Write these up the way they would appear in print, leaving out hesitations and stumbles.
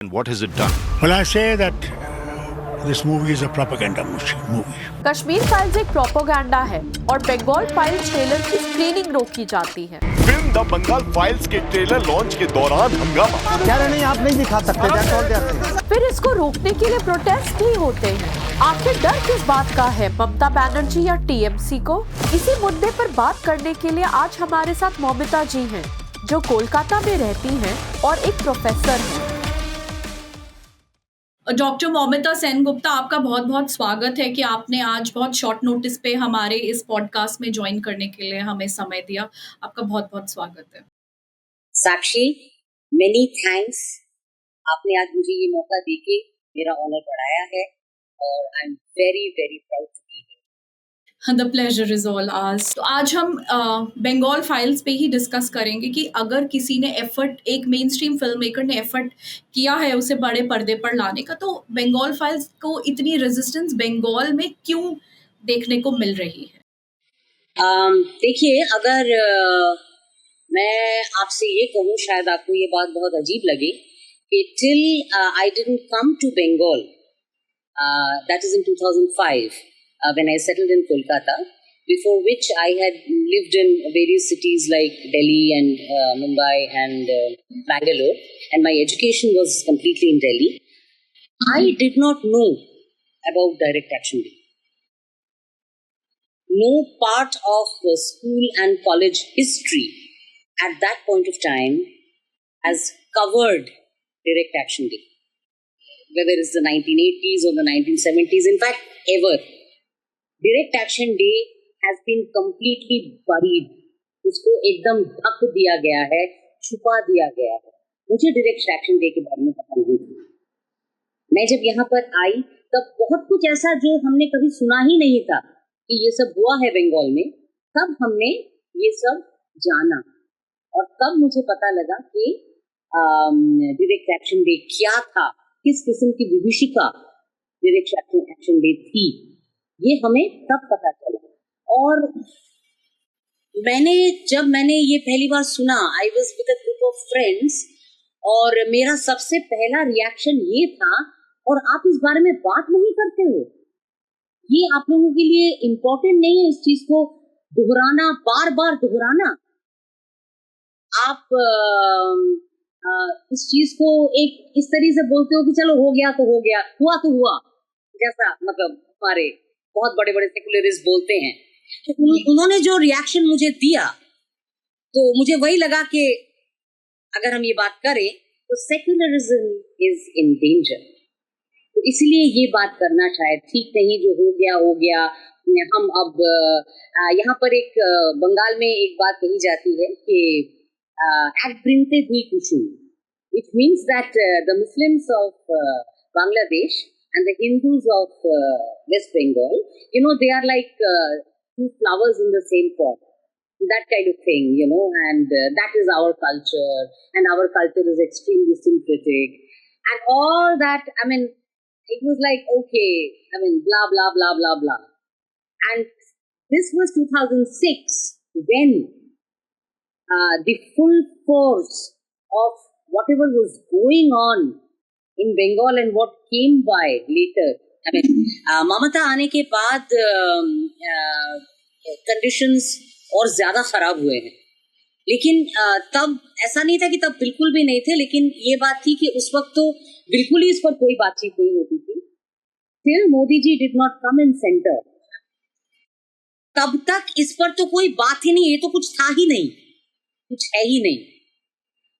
And what has it done? Well, I say that this movie is a propaganda movie. Kashmir files एक propaganda है और Bengal files trailer की screening रोकी जाती है। फिल्म द बंगाल फाइल्स के ट्रेलर लॉन्च के दौरान हंगामा। कह रहे नहीं, आप नहीं दिखा सकते। फिर इसको रोकने के लिए प्रोटेस्ट भी होते हैं। आखिर डर किस बात का है, ममता बनर्जी या टीएमसी को? इसी मुद्दे पर बात करने के लिए आज हमारे साथ मौमिता जी हैं, जो कोलकाता में रहती हैं और एक प्रोफेसर हैं। डॉक्टर मौमिता सेनगुप्ता, आपका बहुत बहुत स्वागत है कि आपने आज बहुत शॉर्ट नोटिस पे हमारे इस पॉडकास्ट में ज्वाइन करने के लिए हमें समय दिया। आपका बहुत बहुत स्वागत है। साक्षी, मेनी थैंक्स। आपने आज मुझे ये मौका देके मेरा ऑनर बढ़ाया है और I am very very proud to be here. The pleasure is all ours. तो आज हम बंगाल फाइल्स पे ही डिस्कस करेंगे कि अगर किसी ने एफर्ट, एक मेन स्ट्रीम फिल्म मेकर ने एफर्ट किया है उसे बड़े पर्दे पर लाने का, तो बंगाल फाइल्स को इतनी रेजिस्टेंस बंगाल में क्यों देखने को मिल रही है? देखिए, अगर मैं आपसे ये कहूँ, शायद आपको ये बात बहुत अजीब लगे कि till I didn't come to Bengal, that is in 2005 when I settled in Kolkata, before which I had lived in various cities like Delhi and Mumbai and Bangalore, and my education was completely in Delhi. I did not know about Direct Action Day. No part of the school and college history at that point of time has covered Direct Action Day, whether it's the 1980s or the 1970s, in fact, ever. Direct Action Day has been completely buried. उसको एकदम ढक दिया गया है, छुपा दिया गया है। मुझे Direct Action Day के बारे में पता नहीं था। मैं जब यहाँ पर आई तब बहुत कुछ ऐसा जो हमने कभी सुना ही नहीं था कि ये सब हुआ है बंगाल में, तब हमने ये सब जाना। और तब मुझे पता लगा कि Direct Action Day क्या था, किस किस्म की विभीषिका Direct Action Day थी, ये हमें तब पता चला। और जब मैंने ये पहली बार सुना, I was with a group of friends, और मेरा सबसे पहला रिएक्शन ये था, और आप इस बारे में बात नहीं करते हो, ये आप लोगों के लिए इम्पोर्टेंट नहीं है इस चीज को दोहराना, बार बार दोहराना। आप इस चीज को एक इस तरीके से बोलते हो कि चलो हो गया तो हो गया, हुआ तो हुआ, जैसा मतलब हमारे बहुत बड़े बड़े सेकुलरिस्ट बोलते हैं। तो उन्होंने जो रिएक्शन मुझे दिया, तो मुझे वही लगा कि अगर हम ये बात करें तो सेकुलरिज्म इज इन डेंजर। तो इसलिए ये बात करना शायद ठीक नहीं, जो हो गया हो गया। हम अब यहाँ पर एक बंगाल में एक बात कही जाती है कि एट ब्रिंते दुई कुसुम, which means that the Muslims of Bangladesh and the Hindus of West Bengal, you know, they are like two flowers in the same pot. That kind of thing, you know, and that is our culture, and our culture is extremely syncretic. And all that, I mean, it was like, okay, I mean, blah, blah, blah, blah, blah. And this was 2006, when the full force of whatever was going on in Bengal and what came by later. I mean, ममता आने के बाद conditions और ज्यादा खराब हुए हैं, लेकिन तब ऐसा नहीं था कि तब बिल्कुल भी नहीं थे, लेकिन ये बात थी कि उस वक्त तो बिल्कुल ही इस पर कोई बातचीत नहीं होती थी। Till Modi ji did not come in center, तब तक इस पर तो कोई बात ही नहीं, ये तो कुछ था ही नहीं, कुछ है ही नहीं।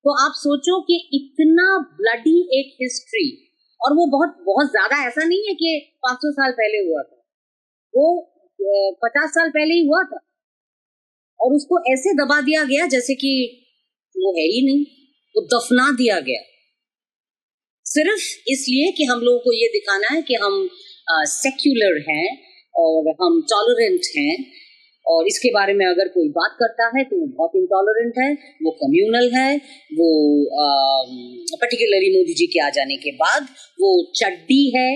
तो आप सोचो कि इतना ब्लडी एक हिस्ट्री, और वो बहुत बहुत ज्यादा ऐसा नहीं है कि 500 साल पहले हुआ था, वो 50 साल पहले ही हुआ था, और उसको ऐसे दबा दिया गया जैसे कि वो है ही नहीं, वो दफना दिया गया, सिर्फ इसलिए कि हम लोगों को ये दिखाना है कि हम सेक्युलर हैं और हम टॉलरेंट हैं। और इसके बारे में अगर कोई बात करता है तो वो बहुत इंटॉलरेंट है, वो कम्युनल है, वो पर्टिकुलरली मोदी जी के आ जाने के बाद वो चड्डी है,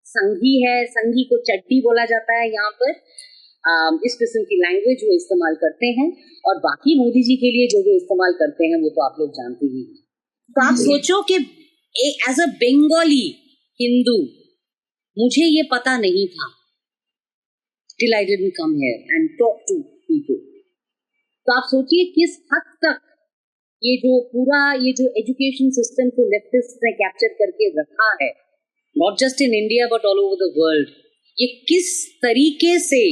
संघी है, संघी को चड्डी बोला जाता है यहाँ पर। इस किस्म की लैंग्वेज वो इस्तेमाल करते हैं, और बाकी मोदी जी के लिए जो जो इस्तेमाल करते हैं वो तो आप लोग जानते ही हैं। तो आप सोचो कि एज अ बंगाली हिंदू मुझे ये पता नहीं था till I didn't come here and talk to people. तो आप सोचिए किस हद तक ये जो एजुकेशन सिस्टम को लेफ्टिस्ट ने कैप्चर करके रखा है, not just in India but all over the world, ये किस तरीके से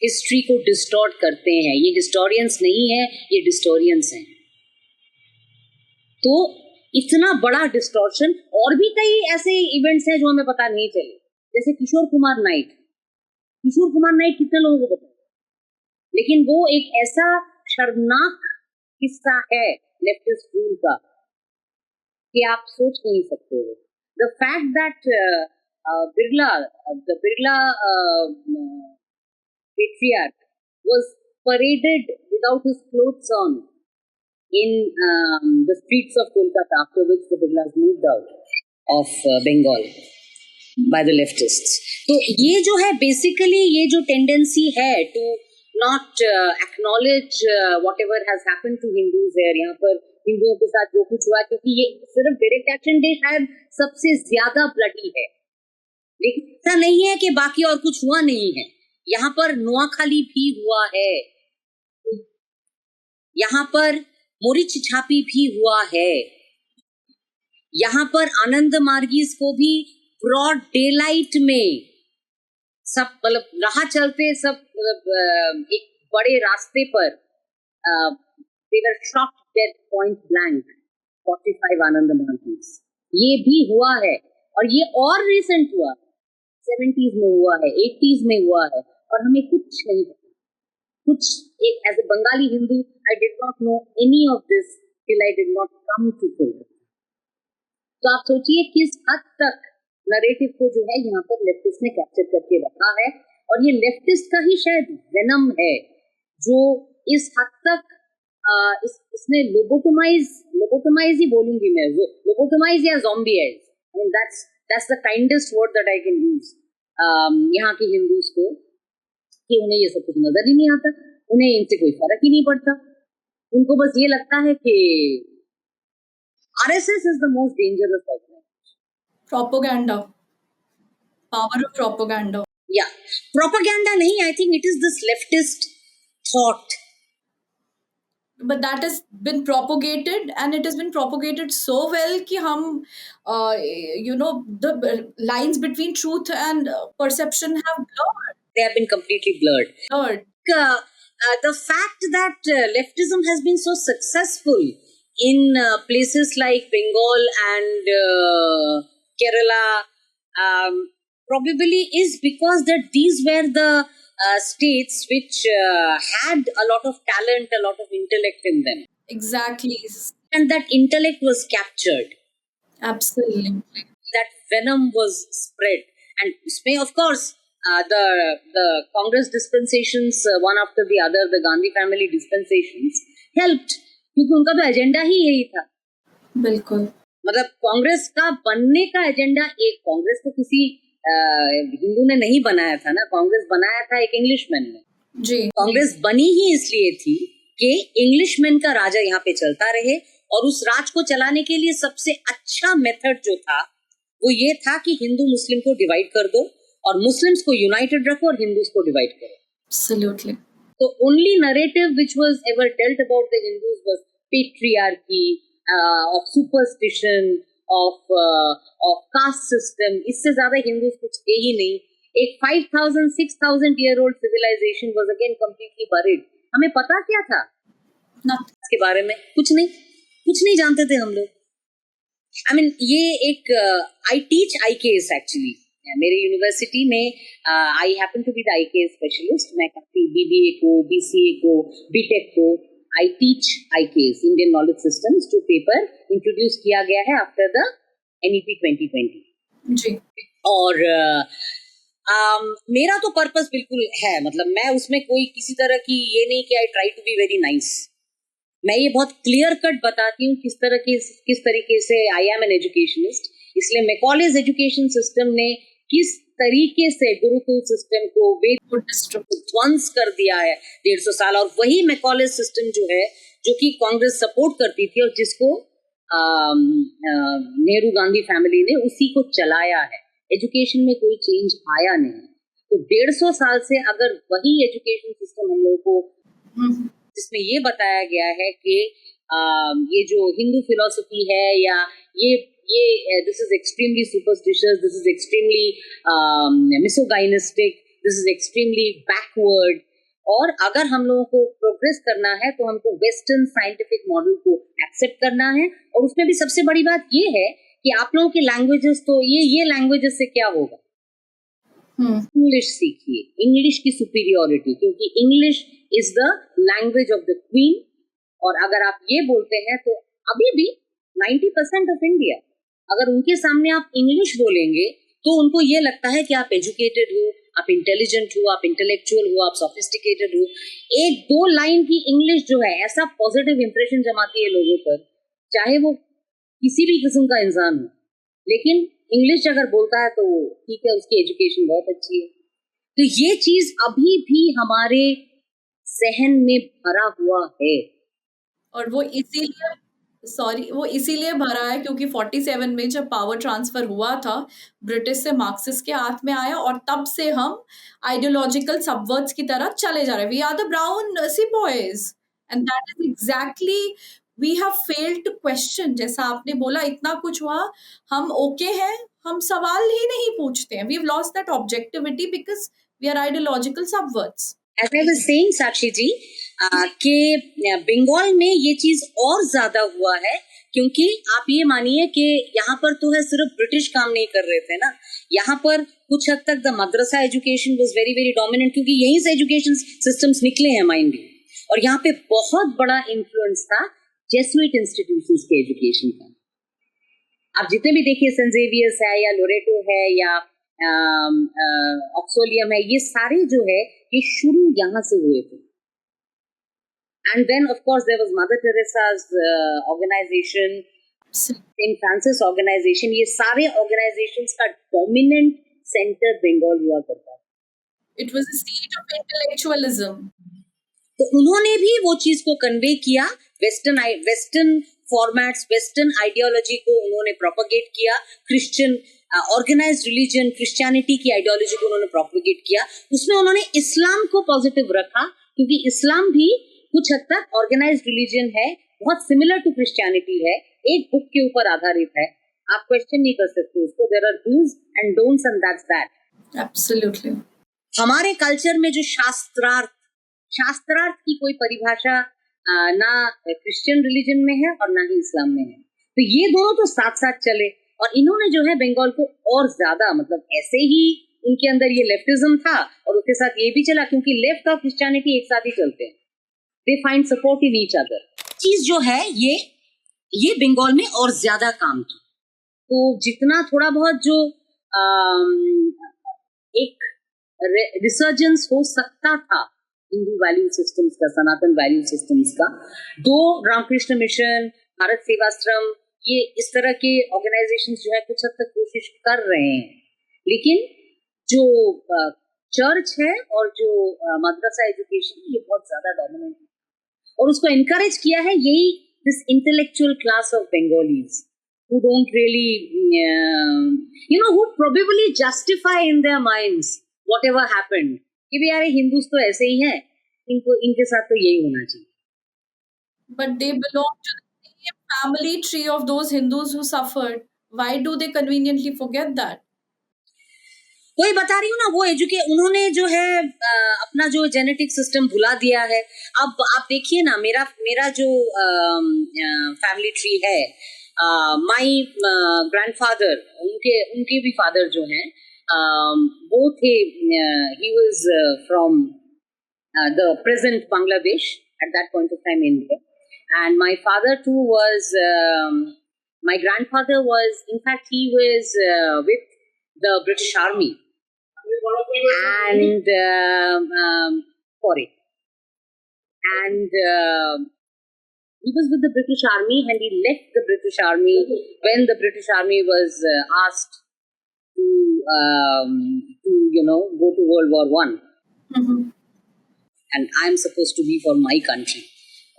हिस्ट्री को डिस्टॉर्ट करते हैं. ये डिस्टोरियंस नहीं है, ये डिस्टोरियंस हैं. तो इतना बड़ा डिस्टॉर्शन. और भी कई ऐसे इवेंट्स हैं जो हमें पता नहीं चले, जैसे किशोर कुमार नाइट कितने लोगों को पता है, लेकिन वो एक ऐसा शर्मनाक हिस्सा है लेफ्टिस्ट रूल का कि आप सोच नहीं सकते हो. The fact that Birla patriarch was paraded without his clothes on in the streets of Kolkata, after which the Birlas moved out of Bengal by the leftists. तो ये जो है basically ये जो tendency है to not acknowledge whatever has happened to Hindus there, यहाँ पर हिंदुओं के साथ जो कुछ हुआ, क्योंकि ये सिर्फ डायरेक्ट एक्शन डे शायद सबसे ज्यादा ब्लडी है, लेकिन ऐसा नहीं है कि बाकी और कुछ हुआ नहीं है. यहाँ पर नुआखाली भी हुआ है, यहाँ पर मोरिच छापी भी हुआ है, यहाँ पर आनंद मार्गीज को भी ब्रॉड डेलाइट में सब मतलब राह चलते सब एक बड़े रास्ते पर they were shot dead point blank 45 आनंद मार्गीज. ये भी हुआ है और ये और रिसेंट हुआ, 70s में हुआ है, 80s में हुआ है, और हमें कुछ नहीं पता. कुछ एक as a Bengali Hindu I did not know any of this till I did not come to Kolkata. तो आप सोचिए किस हद तक नरेटिव को जो है यहाँ पर लेफ्टिस्ट ने कैप्चर करके रखा है, और ये लेफ्टिस्ट का ही शायद वेनम है जो इस हद तक इसने लोबोटोमाइज ही बोलूंगी मैं, लोबोटोमाइज या zombieize, I mean that's the kindest word that I can use यहाँ के हिंदूज को, कि उन्हें ये सब कुछ नजर ही नहीं आता, उन्हें इनसे कोई फर्क ही नहीं पड़ता. उनको बस ये लगता है कि RSS is the most dangerous organisation. Propaganda, power of propaganda. या प्रोपेगेंडा नहीं, I think it is this leftist thought. But that has been propagated, and it has been propagated so well कि हम the lines between truth and perception have blurred. They have been completely blurred. The fact that leftism has been so successful in places like Bengal and Kerala probably is because that these were the states which had a lot of talent, a lot of intellect in them. Exactly. And that intellect was captured. Absolutely. That venom was spread. And may, of course, the Congress dispensations, one after the other, the Gandhi family dispensations, helped. क्योंकि उनका तो agenda ही यही था. बिल्कुल. मतलब कांग्रेस का बनने का एजेंडा, एक कांग्रेस को किसी हिंदू ने नहीं बनाया था ना, कांग्रेस बनाया था एक इंग्लिशमैन ने. जी. कांग्रेस बनी ही इसलिए थी कि इंग्लिशमैन का राजा यहाँ पे चलता रहे, और उस राज को चलाने के लिए सबसे अच्छा मेथड जो था वो ये था कि हिंदू मुस्लिम को डिवाइड कर दो, और मुस्लिम्स को यूनाइटेड रखो और हिंदूज को डिवाइड करो. Absolutely. So only narrative which was ever told about the Hindus was patriarchy, of superstition, of caste system. इससे ज्यादा हिंदूज कुछ थे ही नहीं. एक 5,000-6,000 year old civilization was again completely buried. हमें पता क्या था? इसके बारे में कुछ नहीं जानते थे हम लोग. I mean ये एक I teach IKS actually. मेरे यूनिवर्सिटी में I happen to be the IKS specialist. मैं काफी बीबीए को, बीसीए को, बीटेक को I teach IKS, Indian knowledge systems, जो पेपर इंट्रोड्यूस किया गया है आफ्टर द एनईपी 2020. जी. और मेरा तो पर्पस बिल्कुल है, मतलब मैं उसमें कोई किसी तरह की ये नहीं कि I try to be very nice. मैं ये बहुत क्लियर कट बताती हूँ किस तरीके से आई एम एन एजुकेशनिस्ट. इसलिए मैकॉलेज एजुकेशन सिस्टम ने किस तरीके से गुरुकुल सिस्टम को ध्वंस कर दिया है 150 साल, और वही मैकॉलेज सिस्टम जो है जो कि कांग्रेस सपोर्ट करती थी और जिसको नेहरू गांधी फैमिली ने उसी को चलाया है। एजुकेशन में कोई चेंज आया नहीं। तो 150 साल से अगर वही एजुकेशन सिस्टम हम लोगों को, जिसमें ये बताया गया है कि ये जो हिंदू फिलॉसफी है या ये this is extremely superstitious, this is extremely misogynistic, this is extremely backward, और अगर हम लोगों को प्रोग्रेस करना है तो हमको वेस्टर्न साइंटिफिक मॉडल को एक्सेप्ट करना है। और उसमें भी सबसे बड़ी बात ये है कि आप लोगों के लैंग्वेजेस, तो ये लैंग्वेजेस से क्या होगा, इंग्लिश सीखिए, इंग्लिश की सुपीरियोरिटी, क्योंकि English is the language of the queen. और अगर आप ये बोलते हैं तो अभी भी 90% ऑफ इंडिया, अगर उनके सामने आप इंग्लिश बोलेंगे तो उनको ये लगता है कि आप एजुकेटेड हो, आप इंटेलिजेंट हो, आप इंटेलेक्चुअल हो, आप सोफिस्टिकेटेड हो। एक दो लाइन की इंग्लिश जो है ऐसा पॉजिटिव इंप्रेशन जमाती है लोगों पर, चाहे वो किसी भी किस्म का इंसान हो। लेकिन इंग्लिश अगर बोलता है तो ठीक है, उसकी एजुकेशन बहुत अच्छी है। तो ये चीज अभी भी हमारे जहन में भरा हुआ है। और वो इसीलिए भरा है क्योंकि 47 में जब पावर ट्रांसफर हुआ था, ब्रिटिश से मार्क्सिस्ट के हाथ में आया, और तब से हम आइडियोलॉजिकल सबवर्ट्स की तरह चले जा रहे हैं। We are the brown sepoys, and that is exactly we have failed to question. जैसा आपने बोला, इतना कुछ हुआ, हम ओके हैं, हम सवाल ही नहीं पूछते हैं। We have lost that objectivity because we are ideological subverts. As I was saying, Sakshi ji, कि बंगाल में ये चीज और ज्यादा हुआ है, क्योंकि आप ये मानिए कि यहाँ पर तो है सिर्फ ब्रिटिश काम नहीं कर रहे थे ना, यहाँ पर कुछ हद तक the madrasa education was very very dominant, क्योंकि यहीं से एजुकेशन सिस्टम्स निकले हैं माइंड भी। और यहाँ पे बहुत बड़ा इन्फ्लुएंस था जेसुइट इंस्टीट्यूशंस के एजुकेशन का। आप जितने भी देखिए, सेंट जेवियर्स है या लोरेटो है या ऑक्सोलियम है, ये सारे जो है ये शुरू यहाँ से हुए थे। And then of course there was Mother Teresa's organisation, Saint Francis organisation, ये सारे ऑर्गेनाइजेशंस का डोमिनेंट सेंटर बंगाल हुआ करता है। It was a seat of intellectualism. तो उन्होंने भी वो चीज को कन्वे किया, वेस्टर्न फॉर्मेट्स, वेस्टर्न आइडियोलॉजी को उन्होंने प्रोपेगेट किया, क्रिश्चियन ऑर्गेनाइज्ड रिलीजन, क्रिश्चियनिटी की आइडियोलॉजी को उन्होंने प्रोपेगेट किया। उसमें उन्होंने इस्लाम को पॉजिटिव रखा, क्योंकि इस्लाम भी कुछ हद तक ऑर्गेनाइज्ड रिलीजन है, बहुत सिमिलर टू क्रिश्चियनिटी है, एक बुक के ऊपर आधारित है। आप क्वेश्चन नहीं कर सकते उसको। There are dos and don'ts and that's that. Absolutely. हमारे कल्चर में जो शास्त्रार्थ की कोई परिभाषा ना क्रिश्चियन रिलीजन में है और ना ही इस्लाम में है। तो ये दोनों तो साथ साथ चले, और इन्होंने जो है बंगाल को और ज्यादा, मतलब ऐसे ही उनके अंदर ये लेफ्टिज्म था और उसके साथ ये भी चला, क्योंकि लेफ्ट और क्रिश्चियनिटी एक साथ ही चलते हैं, they find support in each other. चीज जो है ये बंगाल में और ज्यादा काम की। तो जितना थोड़ा बहुत जो एक रिसर्जेंस हो सकता था हिंदू वैल्यू सिस्टम्स का, सनातन वैल्यू सिस्टम्स का, दो रामकृष्ण मिशन, भारत सेवाश्रम, ये इस तरह के ऑर्गेनाइजेशंस जो है कुछ हद तक कोशिश कर रहे हैं, लेकिन जो चर्च है और जो मदरसा एजुकेशन, ये बहुत ज्यादा डोमिनेंट है, और उसको एनकरेज किया है यही this intellectual class of Bengalis who don't really who probably justify in their minds whatever happened, कि भी यार हिंदूस तो ऐसे ही हैं, इनके साथ तो यही होना चाहिए। But they belong to the same family tree of those Hindus who suffered. Why do they conveniently forget that? वही बता रही हूँ ना, वो उन्होंने जो है अपना जो जेनेटिक सिस्टम भुला दिया है। अब आप देखिए ना, मेरा जो फैमिली ट्री है, माई ग्रैंडफादर, उनके भी फादर जो हैं, वो थे, he was from the present Bangladesh at that point of time in India, and my father too was, my grandfather was, in fact he was with the British Army, and he was with the British Army, and he left the British Army when the British Army was asked to go to World War I. Mm-hmm. And I'm supposed to be for my country.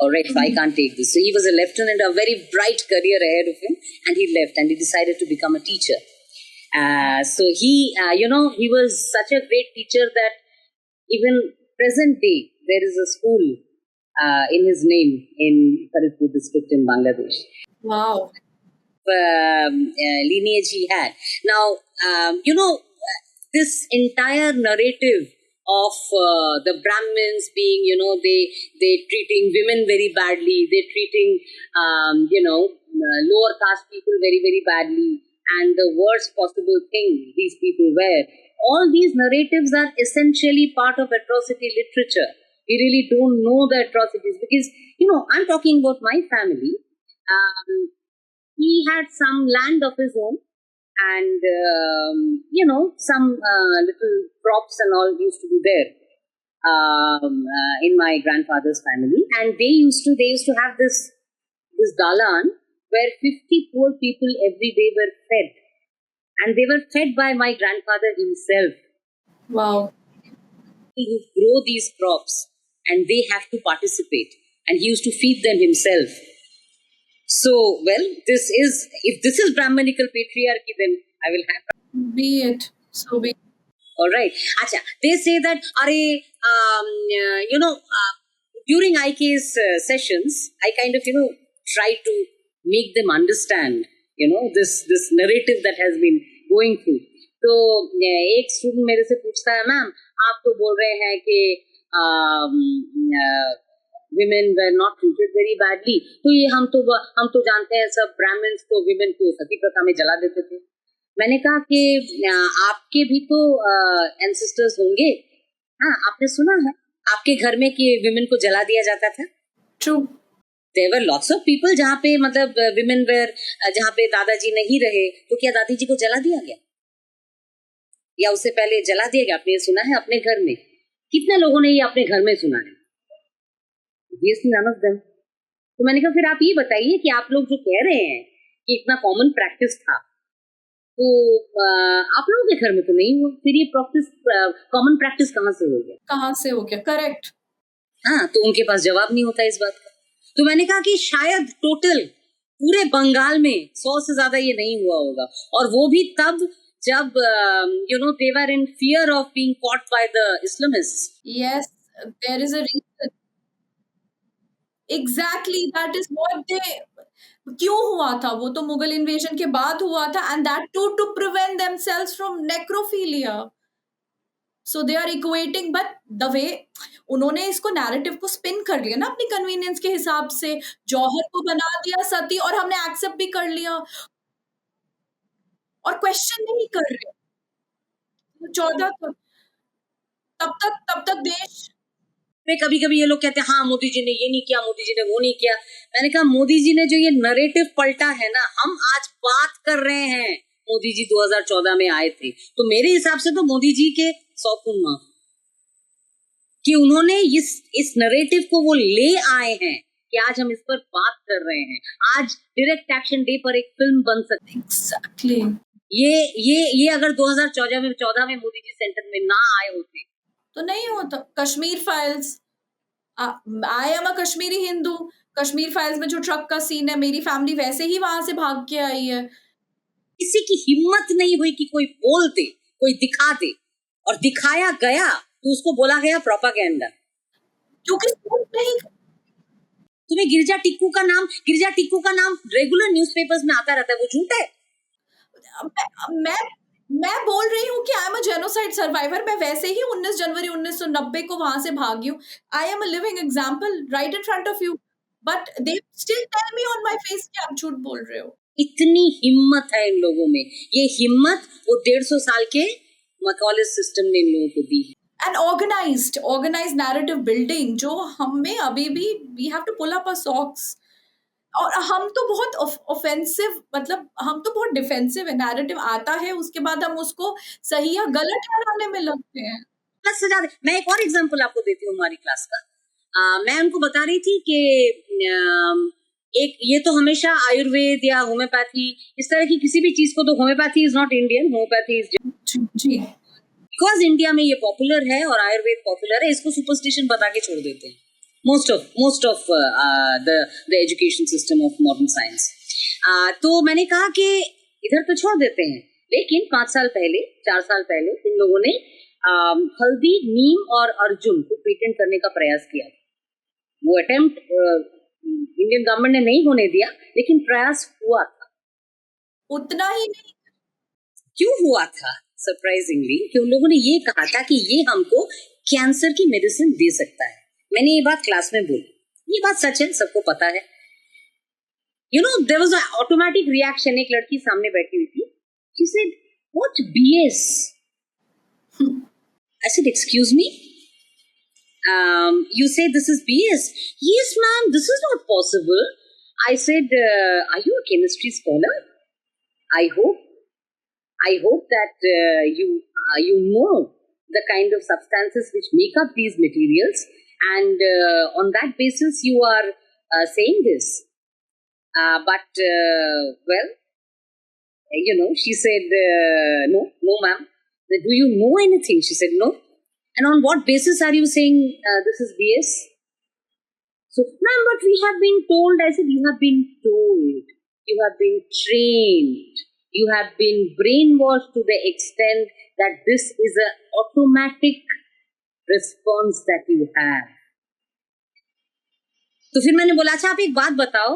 all right, so I can't take this. So he was a lieutenant, a very bright career ahead of him, and he left and he decided to become a teacher. So he, he was such a great teacher that even present day, there is a school in his name in Faridpur district in Bangladesh. Wow. Lineage he had. Now, this entire narrative of the Brahmins being, they treating women very badly, they're treating, lower caste people very, very badly, and the worst possible thing these people were. All these narratives are essentially part of atrocity literature. We really don't know the atrocities because, I'm talking about my family. He had some land of his own and, some little crops and all used to be there in my grandfather's family. And they used to have this dalan where 50 poor people every day were fed. And they were fed by my grandfather himself. Wow. He would grow these crops and they have to participate. And he used to feed them himself. So, if this is Brahmanical patriarchy, then I will have... Be it. So be it. All right. Acha, they say that, during IK's sessions, I kind of, try to make them understand, this narrative that has been going through. तो एक student मेरे से पूछता है, ma'am आप तो बोल रहे हैं कि women were not treated very badly. तो ये हम तो जानते हैं सब ब्राह्मण्स तो women को सती प्रथा में जला देते थे. मैंने कहा कि आपके भी तो ancestors होंगे. हाँ, आपने सुना है आपके घर में कि women को जला दिया जाता था? True. There were lots of people जहाँ पे मतलब women were जहाँ पे दादाजी नहीं रहे तो क्या दादी जी को जला दिया गया या उससे पहले जला दिया गया? आपने ये सुना है अपने घर में? कितने लोगों ने ये अपने घर में सुना है? Obviously none of them. तो मैंने कहा फिर आप ये बताइए कि आप लोग जो कह रहे हैं कि इतना कॉमन प्रैक्टिस था तो आप लोगों के घर में तो नहीं हुआ, फिर ये कॉमन प्रैक्टिस कहाँ से हो गया? कहाँ से हो गया? करेक्ट. हाँ, तो उनके पास जवाब नहीं होता इस बात का. तो मैंने कहा कि शायद टोटल पूरे बंगाल में 100 से ज्यादा ये नहीं हुआ होगा और वो भी तब जब they were in fear of being caught by the Islamists. Yes, there is a reason. Exactly, that is what they. क्यों हुआ था? वो तो मुगल इन्वेजन के बाद हुआ था, and that too to prevent themselves from necrophilia. So they are equating, but the way उन्होंने इसको नैरेटिव को स्पिन कर लिया ना अपनी कन्वीनियंस के हिसाब से, जौहर को बना दिया सती और हमने एक्सेप्ट भी कर लिया और क्वेश्चन नहीं कर रहे. 14 तब तक देश में कभी ये लोग कहते हैं हाँ मोदी जी ने ये नहीं किया, मोदी जी ने वो नहीं किया. मैंने कहा मोदी जी ने जो ये नैरेटिव पलटा है ना, हम आज बात कर रहे हैं मोदी जी 2014 में आए थे तो मेरे हिसाब से तो मोदी जी के 100 गुण माफ कि उन्होंने इस नैरेटिव को वो ले आए हैं कि आज हम इस पर बात कर रहे हैं. आज डायरेक्ट एक्शन डे पर एक फिल्म बन सकती है. Exactly. ये अगर 2014 में मोदी जी सेंटर में ना आए होते तो नहीं होता. Kashmir files, I am a Kashmiri Hindu. Kashmir files में जो ट्रक का सीन है, मेरी फैमिली वैसे ही वहां से भाग के आई है. किसी की हिम्मत नहीं हुई कि कोई बोल दे, कोई दिखा दे, और दिखाया गया तो उसको बोला गया प्रोपागेंडा. क्योंकि नहीं. तुम्हें गिरजा टिक्कू का नाम रेगुलर न्यूज़पेपर्स में आता रहता है, वो झूठ है. मैं बोल रही हूँ कि आई एम अ जेनोसाइड सर्वाइवर. मैं वैसे ही 19 जनवरी 1990 को वहां से भागी हूँ. I am a living example right in front of you, but they still tell me on my face कि आप झूठ बोल रहे हो. इतनी हिम्मत है इन लोगों में. ये हिम्मत वो 150 साल के मैकॉले सिस्टम ने इन लोगों को दी है. एंड ऑर्गेनाइज्ड नैरेटिव बिल्डिंग जो हमें अभी भी we have to pull up our socks. और हम तो बहुत ऑफेंसिव, मतलब हम तो बहुत डिफेंसिव है. नैरेटिव आता है उसके बाद हम उसको सही या गलत ठहराने में लगते हैं. मैं एक और एग्जांपल आपको देती हूँ हमारी क्लास का. मैं उनको बता रही थी कि एक ये तो हमेशा आयुर्वेद या होम्योपैथी इस तरह की किसी भी चीज को, तो homeopathy is not Indian, homeopathy is जी. बिकॉज इंडिया में ये पॉपुलर है और आयुर्वेद पॉपुलर है, इसको सुपरस्टिशन बता के छोड़ देते हैं. most of the education system of modern science. तो मैंने कहा कि इधर तो छोड़ देते हैं, लेकिन 4 साल पहले इन लोगों ने हल्दी, नीम और अर्जुन को पेटेंट करने का प्रयास किया। वो अटेम्प्ट इंडियन गवर्नमेंट ने नहीं होने दिया, लेकिन प्रयास हुआ था। उतना ही नहीं, क्यों हुआ था? सरप्राइजिंगली कि उन लोगों ने ये कहा था कि ये हमको कैंसर की मेडिसिन दे सकता है। मैंने ये बात क्लास में बोली, ये बात सच है, सबको पता है। You know, there was a automatic reaction. एक लड़की सामने बैठी हुई थी, she said what BS? I said, excuse me, you say this is BS? Yes ma'am, this is not possible. I said, are you a chemistry scholar? I hope that you know the kind of substances which make up these materials, and on that basis you are saying this. But well, you know, she said, no ma'am. Do you know anything? She said no. And on what basis are you saying this is BS? So, ma'am, but we have been told. I said, you have been told. You have been trained. You have been brainwashed to the extent that this is an automatic response that you have. तो फिर मैंने बोला, अच्छा आप एक बात बताओ,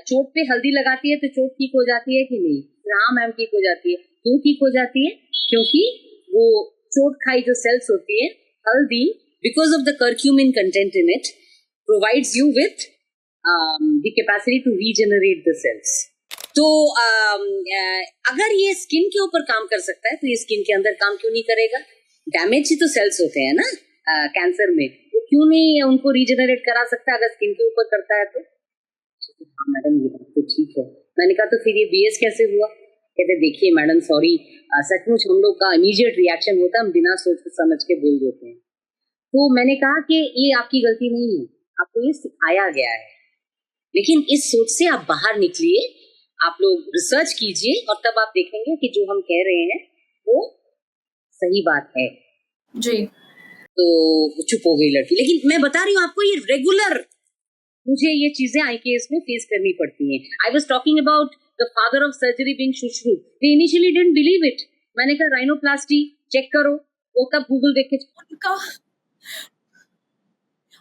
चोट पे हल्दी लगाती है तो चोट ठीक हो जाती है कि नहीं? हाँ मैम, ठीक हो जाती है। क्यों ठीक हो जाती है? क्योंकि वो चोट खाई जो सेल्स होती है, हल्दी, because of the curcumin content in it, provides you with the capacity to regenerate the cells. तो अगर ये स्किन के ऊपर काम कर सकता है, तो ये स्किन के अंदर काम क्यों नहीं करेगा? डैमेज ही तो सेल्स होते हैं ना कैंसर में, तो क्यों नहीं उनको रीजनरेट करा सकता अगर स्किन के ऊपर करता है तो? हाँ मैडम, ये बात तो ठीक है। मैंने कहा तो फिर ये BS कैसे हुआ? कहते देखिए मैडम, सॉरी, सचमुच हम लोग का इमीडिएट रिएक्शन होता है, हम बिना सोच समझ के बोल देते हैं। तो मैंने कहा कि ये आपकी गलती नहीं है, आपको ये सिखाया गया है, लेकिन इस सोच से आप बाहर निकलिए, आप लोग रिसर्च कीजिए और तब आप देखेंगे कि जो हम कह रहे हैं वो सही बात है जी। तो चुप हो गई लड़की। लेकिन मैं बता रही हूँ आपको, ये रेगुलर मुझे ये चीजें IKS में फेस करनी पड़ती हैं। I was talking about the father of surgery being Sushruta. They initially didn't believe it. मैंने कहा राइनोप्लास्टी चेक करो, वो तब गूगल देख के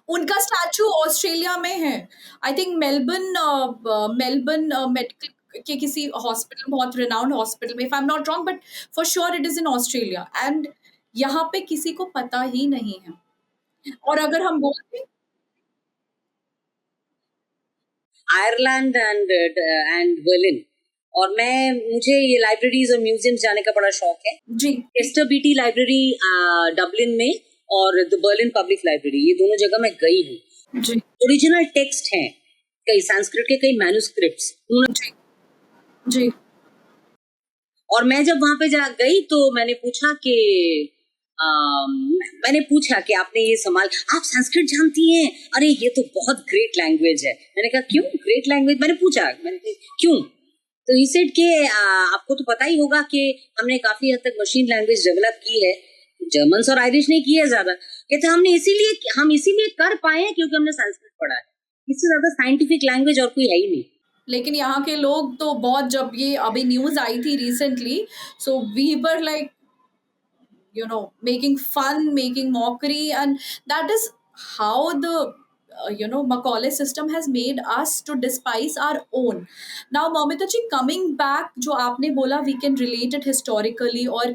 उनका स्टैचू ऑस्ट्रेलिया में है। आई थिंक मेलबर्न मेडिकल के किसी हॉस्पिटल, बहुत रिनाउंड हॉस्पिटल में, if I am not wrong, but for sure it is in Australia. And यहाँ पे किसी को पता ही नहीं है। और अगर हम बोलते आयरलैंड एंड बर्लिन, और मुझे ये लाइब्रेरीज और म्यूजियम्स जाने का बड़ा शौक है जी। एस्टर बीटी लाइब्रेरी डबलिन में और द बर्लिन पब्लिक लाइब्रेरी, ये दोनों जगह मैं गई हूँ जी। ओरिजिनल टेक्स्ट हैं, कई संस्कृत के कई मैन्युस्क्रिप्ट्स जी जी। और मैं जब वहां पे गई तो मैंने पूछा कि आपने ये संभाल, आप संस्कृत जानती हैं? अरे ये तो बहुत ग्रेट लैंग्वेज है। मैंने कहा क्यों ग्रेट लैंग्वेज? मैंने पूछा क्यों? तो ही सेड कि आपको तो पता ही होगा कि हमने काफी हद तक मशीन लैंग्वेज डेवलप की है, जर्मन्स और आयरिश ने की है ज्यादा। कहते हम इसीलिए कर पाए हैं क्योंकि हमने संस्कृत पढ़ा है। इससे ज्यादा साइंटिफिक लैंग्वेज और कोई है ही नहीं। लेकिन यहाँ के लोग तो बहुत, जब ये अभी न्यूज आई थी recently, so we were like making fun, making mockery, and that is how the Macaulay system has made us to despise our own. Now Momita ji, coming back, जो आपने बोला we can relate it historically, और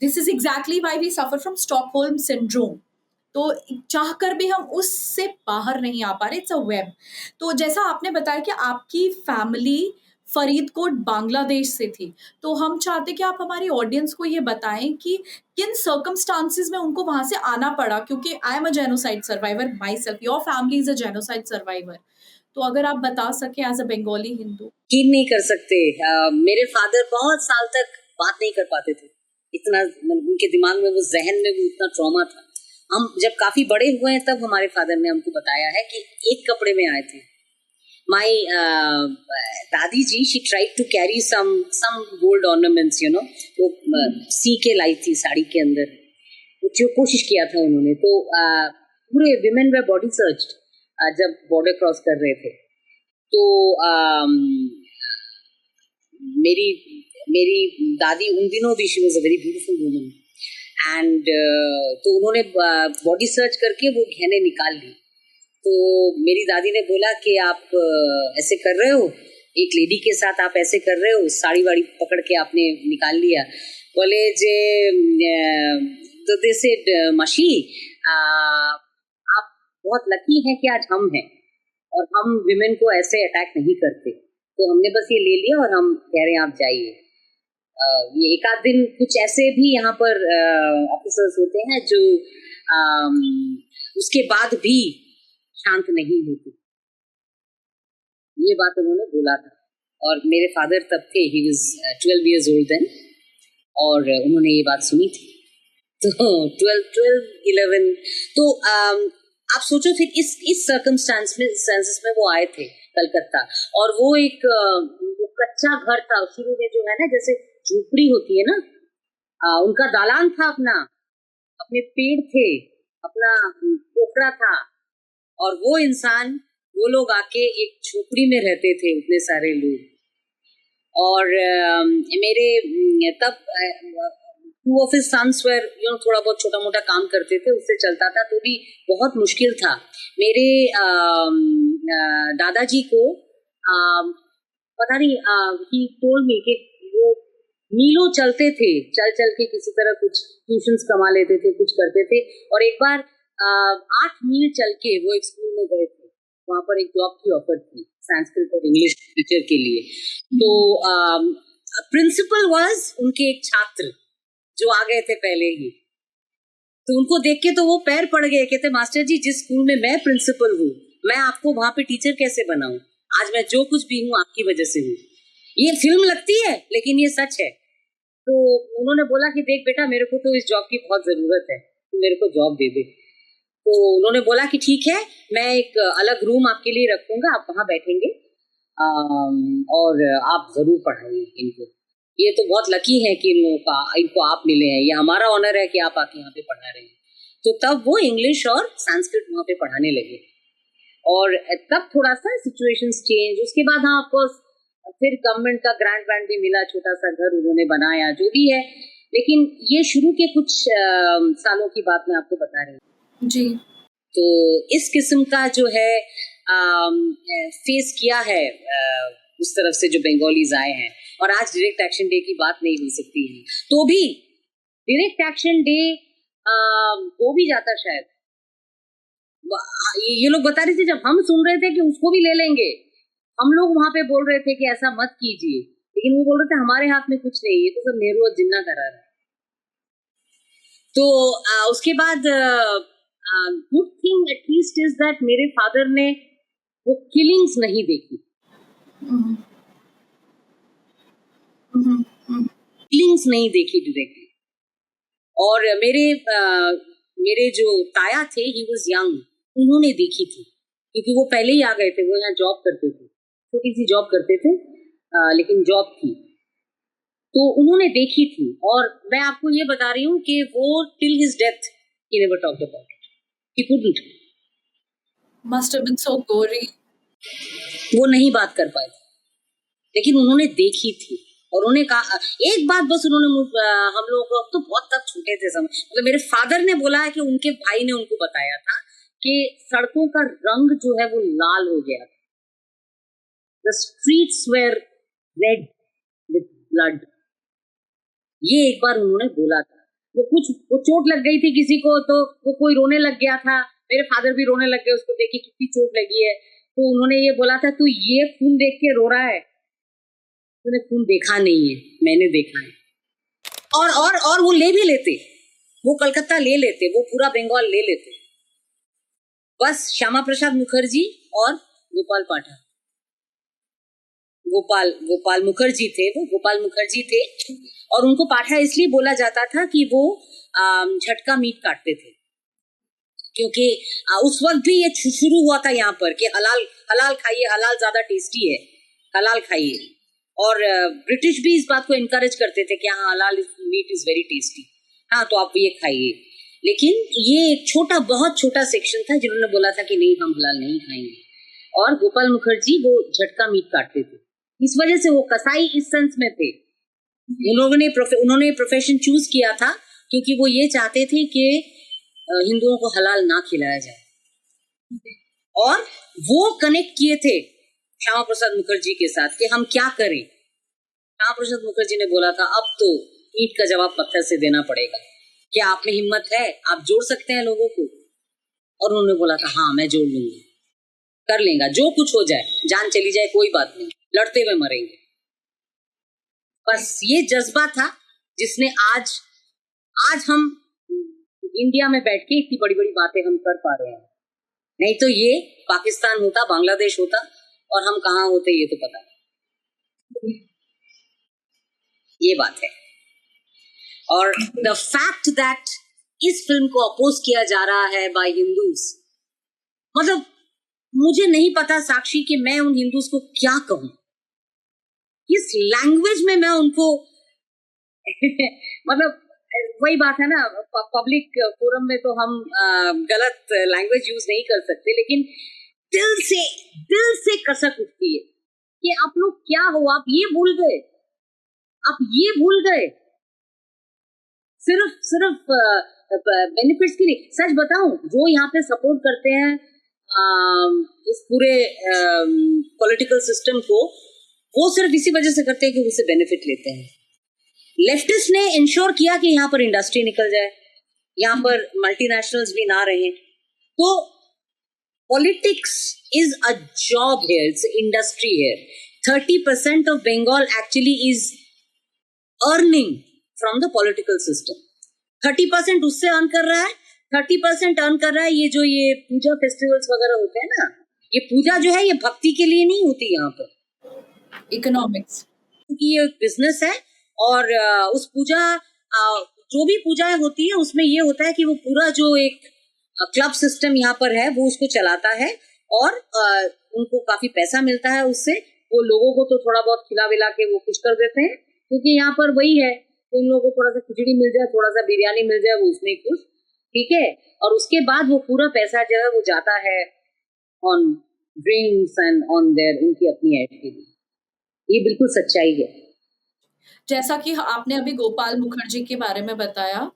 this is exactly why we suffer from Stockholm syndrome. तो चाहकर भी हम उससे बाहर नहीं आ पा रहे, इट्स अ वेब। तो जैसा आपने बताया कि आपकी फैमिली फरीदकोट बांग्लादेश से थी, तो हम चाहते कि आप हमारी ऑडियंस को ये बताएं कि किन सर्कमस्टांसेस में उनको वहां से आना पड़ा, क्योंकि आई am a genocide survivor my self, your family is a genocide survivor. तो अगर आप बता सके एज अ बंगाली हिंदू। यकीन नहीं कर सकते, मेरे फादर बहुत साल तक बात नहीं कर पाते थे, इतना उनके दिमाग में वो जहन में वो इतना ट्रॉमा था। हम जब काफी बड़े हुए हैं तब हमारे फादर ने हमको बताया है कि एक कपड़े में आए थे। My दादी जी, she tried to carry some gold ornaments, तो सी के लाई थी साड़ी के अंदर, जो कोशिश किया था उन्होंने। तो पूरे women were body searched, जब बॉर्डर क्रॉस कर रहे थे। तो मेरी मेरी दादी उन दिनों भी she was a very beautiful woman and तो उन्होंने बॉडी सर्च करके वो गहने निकाल ली। तो मेरी दादी ने बोला कि आप ऐसे कर रहे हो, एक लेडी के साथ आप ऐसे कर रहे हो, साड़ी वाड़ी पकड़ के आपने निकाल लिया। बोले जे तो दे सेड मशी आप बहुत लकी हैं कि आज हम हैं और हम विमेन को ऐसे अटैक नहीं करते, तो हमने बस ये ले लिया और हम कह रहे हैं आप जाइए। ये एक आध दिन कुछ ऐसे भी यहाँ पर ऑफिसर्स होते हैं जो उसके बाद भी शांत नहीं होते। ये बात उन्होंने बोला था और मेरे फादर तब थे, he was 12 years old then, और उन्होंने ये बात सुनी थी। तो 11 तो आप सोचो फिर इस सर्कमस्टांसेस में वो आए थे कलकत्ता, और वो एक वो कच्चा घर था शुरू में, जो है ना जैसे झोपड़ी होती है ना, उनका दालान था अपना, अपने पेड़ थे, अपना पोखरा था, और वो इंसान वो लोग आके एक झोपड़ी में रहते थे उतने सारे लोग। और मेरे तब 2 of his sons were थोड़ा बहुत छोटा मोटा काम करते थे, उससे चलता था, तो भी बहुत मुश्किल था। मेरे दादाजी को पता नहीं he told me कि वो मीलों चलते थे, चल के किसी तरह कुछ ट्यूशंस कमा लेते थे, कुछ करते थे। और एक बार 8 मील चल के वो एक स्कूल में गए थे, वहां पर एक जॉब की ऑफर थी संस्कृत और इंग्लिश टीचर के लिए। तो प्रिंसिपल वाज उनके एक छात्र जो आ गए थे पहले ही, तो उनको देख के तो वो पैर पड़ गए, कहते मास्टर जी जिस स्कूल में मैं प्रिंसिपल हूँ, मैं आपको वहां पे टीचर कैसे बनाऊं? आज मैं जो कुछ भी हूँ आपकी वजह से हूँ। ये फिल्म लगती है लेकिन ये सच है। तो उन्होंने बोला कि देख बेटा, मेरे को तो इस जॉब की बहुत जरूरत है, तो मेरे को जॉब दे दे। तो उन्होंने बोला कि ठीक है, मैं एक अलग रूम आपके लिए रखूंगा, आप वहां बैठेंगे और आप जरूर पढ़ाइए इनको। ये तो बहुत लकी है कि इनको आप मिले हैं, ये हमारा ऑनर है कि आप आके यहाँ पे पढ़ा रहे हैं। तो तब वो इंग्लिश और संस्कृत वहाँ पे पढ़ाने लगे, और तब थोड़ा सा सिचुएशंस चेंज। उसके बाद हाँ ऑफकोर्स फिर गवर्नमेंट का ग्रांट वैंट भी मिला, छोटा सा घर उन्होंने बनाया, जो भी है। लेकिन ये शुरू के कुछ सालों की बात मैं आपको बता रही हूँ जी। तो इस किस्म का जो है फेस किया है उस तरफ से जो बंगालीज आए हैं। और आज डायरेक्ट एक्शन डे की बात नहीं हो सकती है, तो भी डायरेक्ट एक्शन डे हो भी जाता शायद। ये लोग बता रहे थे, जब हम सुन रहे थे कि उसको भी ले लेंगे, हम लोग वहां पे बोल रहे थे कि ऐसा मत कीजिए, लेकिन वो बोल रहे थे हमारे हाथ में कुछ नहीं, ये तो सब नेहरू और जिन्ना करा रहा है। तो उसके बाद good thing at least is that मेरे फादर ने वो किलिंग्स नहीं देखी, किलिंग्स नहीं देखी डायरेक्टली। और मेरे जो ताया थे, ही वाज यंग, उन्होंने देखी थी, क्योंकि वो पहले ही आ गए थे, वो यहाँ जॉब करते थे, छोटी सी जॉब करते थे, लेकिन जॉब थी, तो उन्होंने देखी थी। और मैं आपको ये बता रही हूँ कि वो till his death he never talked about it, he couldn't. Must have been so gory. वो नहीं बात कर पाए, लेकिन उन्होंने देखी थी। और उन्होंने कहा एक बात बस, उन्होंने हम लोगों को, अब तो बहुत तक छोटे थे समय, मतलब मेरे फादर ने बोला है कि उनके भाई ने उनको बताया था कि सड़कों का रंग जो है वो लाल हो गया था, the streets were red with blood। ये एक बार उन्होंने बोला था। वो चोट लग गई थी किसी को, तो वो कोई रोने लग गया था, मेरे फादर भी रोने लग गए, उसको देख के कितनी चोट लगी है, तो उन्होंने ये बोला था तू ये खून देख के रो रहा है, तूने खून देखा नहीं है, मैंने देखा है। और वो ले भी लेते, वो कलकत्ता ले लेते, वो पूरा बंगाल ले लेते, बस श्यामा प्रसाद मुखर्जी और गोपाल पाठक, गोपाल मुखर्जी थे, वो गोपाल मुखर्जी थे। और उनको पाठा इसलिए बोला जाता था कि वो झटका मीट काटते थे, क्योंकि उस वक्त भी ये शुरू हुआ था यहाँ पर कि हलाल खाइए, हलाल ज्यादा टेस्टी है, हलाल खाइए। और ब्रिटिश भी इस बात को इनकरेज करते थे कि हाँ हलाल मीट इज वेरी टेस्टी, हाँ तो आप ये खाइए। लेकिन ये एक छोटा, बहुत छोटा सेक्शन था जिन्होंने बोला था कि नहीं, हम हलाल नहीं खाएंगे। और गोपाल मुखर्जी वो झटका मीट काटते थे, इस वजह से वो कसाई इस सेंस में थे। उन्होंने प्रोफेशन चूज किया था क्योंकि वो ये चाहते थे कि हिंदुओं को हलाल ना खिलाया जाए। और वो कनेक्ट किए थे श्यामा प्रसाद मुखर्जी के साथ कि हम क्या करें। श्यामा प्रसाद मुखर्जी ने बोला था अब तो ईंट का जवाब पत्थर से देना पड़ेगा, क्या आप में हिम्मत है, आप जोड़ सकते हैं लोगों को? और उन्होंने बोला था हाँ मैं जोड़ लूंगा, कर लेगा, जो कुछ हो जाए, जान चली जाए कोई बात नहीं, लड़ते हुए मरेंगे। बस ये जज्बा था जिसने आज हम इंडिया में बैठ के इतनी बड़ी बड़ी बातें हम कर पा रहे हैं। नहीं तो ये पाकिस्तान होता, बांग्लादेश होता, और हम कहाँ होते ये तो पता नहीं। ये बात है। और द फैक्ट दैट इस फिल्म को अपोज किया जा रहा है बाय हिंदूज, मतलब मुझे नहीं पता साक्षी कि मैं उन हिंदूज को क्या कहूं, किस लैंग्वेज में मैं उनको मतलब वही बात है ना, पब्लिक फोरम में तो हम गलत लैंग्वेज यूज नहीं कर सकते, लेकिन दिल से कसक उठती है कि आप लोग क्या हो, आप ये भूल गए सिर्फ बेनिफिट्स के लिए। सच बताऊं, जो यहाँ पे सपोर्ट करते हैं इस पूरे पॉलिटिकल सिस्टम को, वो सिर्फ इसी वजह से करते हैं कि उससे बेनिफिट लेते हैं। लेफ्टिस्ट ने इंश्योर किया कि यहाँ पर इंडस्ट्री निकल जाए, यहाँ पर मल्टीनेशनल्स भी ना रहे। तो politics is a job here, it's industry here. 30% of Bengal actually is earning from the political system. 30% उससे अर्न कर रहा है, 30% अर्न कर रहा है ये जो ये पूजा फेस्टिवल्स वगैरह होते हैं ना, ये पूजा जो है ये भक्ति के लिए नहीं होती, यहाँ पर इकोनॉमिक्स, क्योंकि ये बिजनेस है। और उस पूजा, जो भी पूजाएं होती है उसमें ये होता है कि वो पूरा जो एक क्लब सिस्टम यहाँ पर है वो उसको चलाता है, और उनको काफी पैसा मिलता है उससे। वो लोगों को तो थोड़ा बहुत खिला विला के वो कुछ कर देते हैं, क्योंकि यहाँ पर वही है, उन लोगों को थोड़ा सा खिचड़ी मिल जाए, थोड़ा सा बिरयानी मिल जाए, वो उसमें खुश, ठीक है। और उसके बाद वो पूरा पैसा जो है वो जाता है on drinks and on their, उनकी अपनी एड के लिए। ये बिल्कुल सच्चाई है। जैसा कि आपने अभी गोपाल मुखर्जी के बारे में बताया,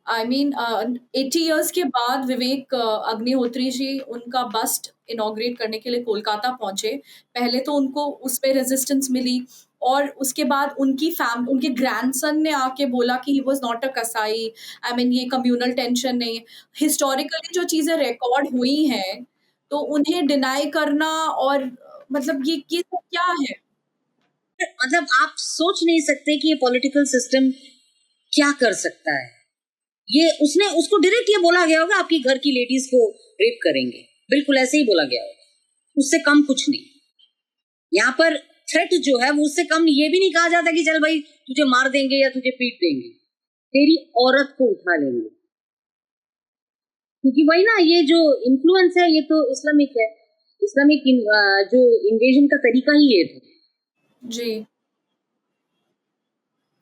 आई मीन 80 इयर्स के बाद विवेक अग्निहोत्री जी उनका बस्ट इनॉग्रेट करने के लिए कोलकाता पहुंचे। पहले तो उनको उस पे रेजिस्टेंस मिली, और उसके बाद उनके ग्रैंडसन ने आके बोला कि ही वाज नॉट अ कसाई, आई मीन ये कम्युनल टेंशन नहीं। हिस्टोरिकली जो चीजें रिकॉर्ड हुई हैं, तो उन्हें डिनाई करना, और मतलब ये सब क्या है? मतलब आप सोच नहीं सकते कि ये पॉलिटिकल सिस्टम क्या कर सकता है। ये उसको डायरेक्ट ये बोला गया होगा आपकी घर की लेडीज को रेप करेंगे, बिल्कुल ऐसे ही बोला गया होगा, उससे कम कुछ नहीं। यहाँ पर थ्रेट जो है वो उससे कम नहीं। ये भी नहीं कहा जाता कि चल भाई तुझे मार देंगे या तुझे पीट देंगे, तेरी औरत को उठा लेंगे। क्योंकि वही ना, ये जो इन्फ्लुएंस है ये तो इस्लामिक है, इस्लामिक जो इन्वेजन का तरीका ही ये था जी।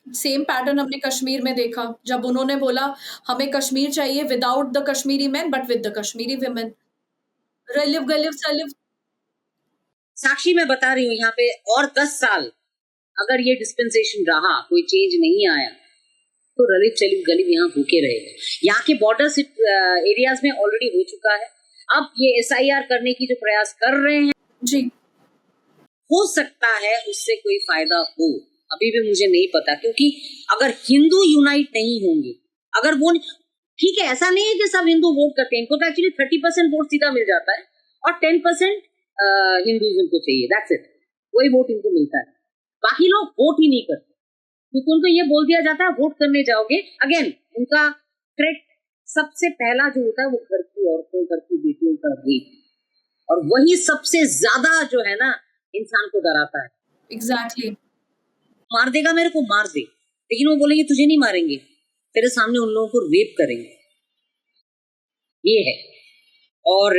सेम पैटर्न हमने कश्मीर में देखा, जब उन्होंने बोला हमें कश्मीर चाहिए without the Kashmiri man but with the Kashmiri women. रलिफ गलिफ सलिफ। साक्षी मैं बता रही हूँ, यहाँ पे और 10 साल अगर ये डिस्पेंसेशन रहा, कोई चेंज नहीं आया, तो रलिफ चलिफ गलिफ यहाँ होके रहेगा। यहाँ के बॉर्डर एरियाज में ऑलरेडी हो चुका है। अब ये SIR करने की जो प्रयास कर रहे हैं जी, हो सकता है उससे कोई फायदा हो, अभी भी मुझे नहीं पता। क्योंकि अगर हिंदू यूनाइट नहीं होंगे, अगर वो ठीक है, ऐसा नहीं है कि सब हिंदू वोट करते हैं, इनको तो एक्चुअली 30% वोट सीधा मिल जाता है, और 10% हिंदूज इनको चाहिए, दैट्स इट, वही वोट इनको मिलता है। बाकी लोग वोट ही नहीं करते, क्योंकि उनको ये बोल दिया जाता है वोट करने जाओगे। अगेन उनका थ्रेट सबसे पहला जो होता है वो घर की औरतों, घर की बेटियों का रेप, और वही सबसे ज्यादा जो है ना इंसान को डराता है। एग्जैक्टली। मार देगा मेरे को, मार दे, लेकिन वो बोलेंगे तुझे नहीं मारेंगे, तेरे सामने उन लोगों को रेप करेंगे, ये है। और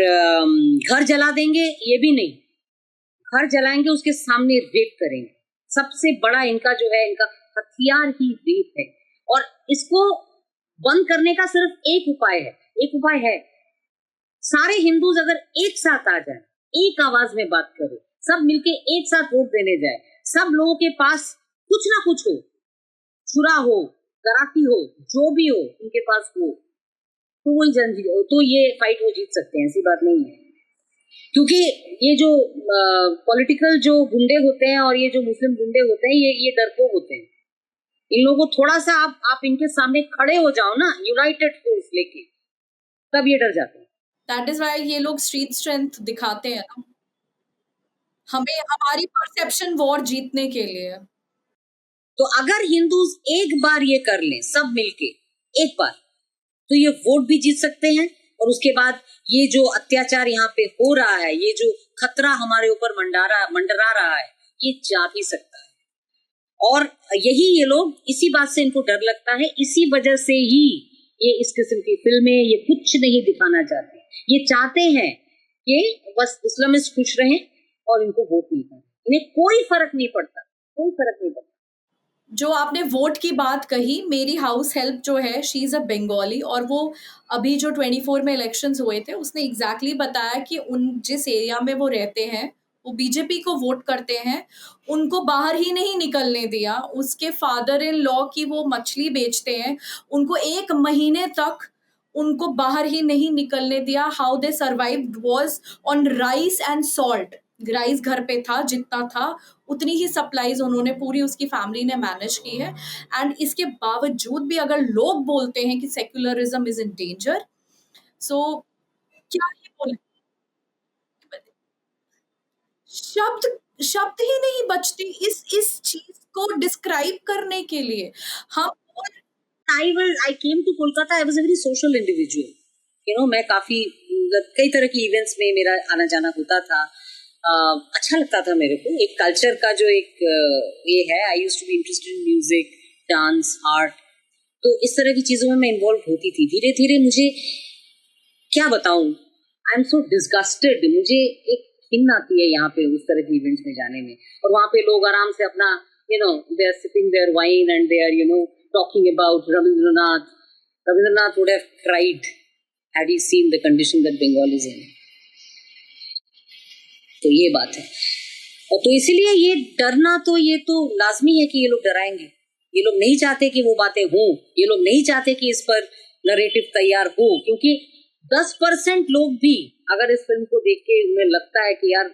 घर जला देंगे, ये भी नहीं, घर जलाएंगे उसके सामने रेप करेंगे। सबसे बड़ा इनका जो है, इनका हथियार ही रेप है। और इसको बंद करने का सिर्फ एक उपाय है, सारे हिंदूज अगर एक साथ आ जाए, एक आवाज में बात करें, सब मिलके एक साथ वोट देने जाए, सब लोगों के पास कुछ ना कुछ हो, छुरा हो, कराटी हो, जो भी हो उनके पास हो, तो ये फाइट वो जीत सकते हैं, ऐसी बात नहीं है। क्योंकि ये जो पॉलिटिकल जो गुंडे होते हैं और ये जो मुस्लिम गुंडे होते हैं, ये डरपोक होते हैं। इन लोगों को थोड़ा सा आप इनके सामने खड़े हो जाओ ना, यूनाइटेड फोर्स लेके, तब ये डर जाते हैं। दैट इज वाई ये लोग स्ट्रीट स्ट्रेंथ दिखाते हैं ना, हमें हमारी परसेप्शन वॉर जीतने के लिए। तो अगर हिंदूज एक बार ये कर लें सब मिलके एक बार, तो ये वोट भी जीत सकते हैं, और उसके बाद ये जो अत्याचार यहाँ पे हो रहा है, ये जो खतरा हमारे ऊपर मंडरा रहा है, ये जा भी सकता है। और यही ये लोग, इसी बात से इनको डर लगता है, इसी वजह से ही ये इस किस्म की फिल्में, ये कुछ नहीं दिखाना चाहते। ये चाहते हैं कि बस इस्लामिस्ट खुश रहें और इनको वोट नहीं करें, इन्हें कोई फर्क नहीं पड़ता। जो आपने वोट की बात कही, मेरी हाउस हेल्प जो है, शी इज़ अ बंगाली, और वो अभी जो 24 में इलेक्शंस हुए थे, उसने एग्जैक्टली बताया कि उन जिस एरिया में वो रहते हैं, वो बीजेपी को वोट करते हैं, उनको बाहर ही नहीं निकलने दिया। उसके फादर इन लॉ की वो मछली बेचते हैं, उनको 1 महीने तक उनको बाहर ही नहीं निकलने दिया। How they survived was on rice and salt. Rice घर पे था, जितना था उतनी ही सप्लाईज उन्होंने पूरी उसकी फैमिली ने मैनेज की है। एंड इसके बावजूद भी अगर लोग बोलते हैं कि सेक्युलरिज्म इज इन डेंजर, सो क्या ही बोले, शब्द शब्द ही नहीं बचते इस चीज को डिस्क्राइब करने के लिए। हम I came to Kolkata, I was a very social individual. मैं काफी कई तरह की इवेंट्स में मेरा आना जाना होता था। अच्छा लगता था मेरे को, एक कल्चर का जो एक ये है, I used to be interested in music, dance, art, तो इस तरह की चीजों में मैं इन्वॉल्व होती थी। धीरे धीरे मुझे क्या बताऊं, आई एम सो डिस्गस्टेड, मुझे एक खिन्न आती है यहाँ पे उस तरह की इवेंट्स में जाने में, और वहाँ पे लोग आराम से अपना they are sipping their wine and they are talking about Rabindranath. Rabindranath would have cried had he seen the condition that Bengal is in. तो ये बात है, और तो इसीलिए ये डरना तो ये तो लाजमी है कि ये लोग डराएंगे। ये लोग नहीं चाहते कि वो बातें हों, ये लोग नहीं चाहते कि इस पर नरेटिव तैयार हो, क्योंकि 10% लोग भी अगर इस फिल्म को देख के उन्हें लगता है कि यार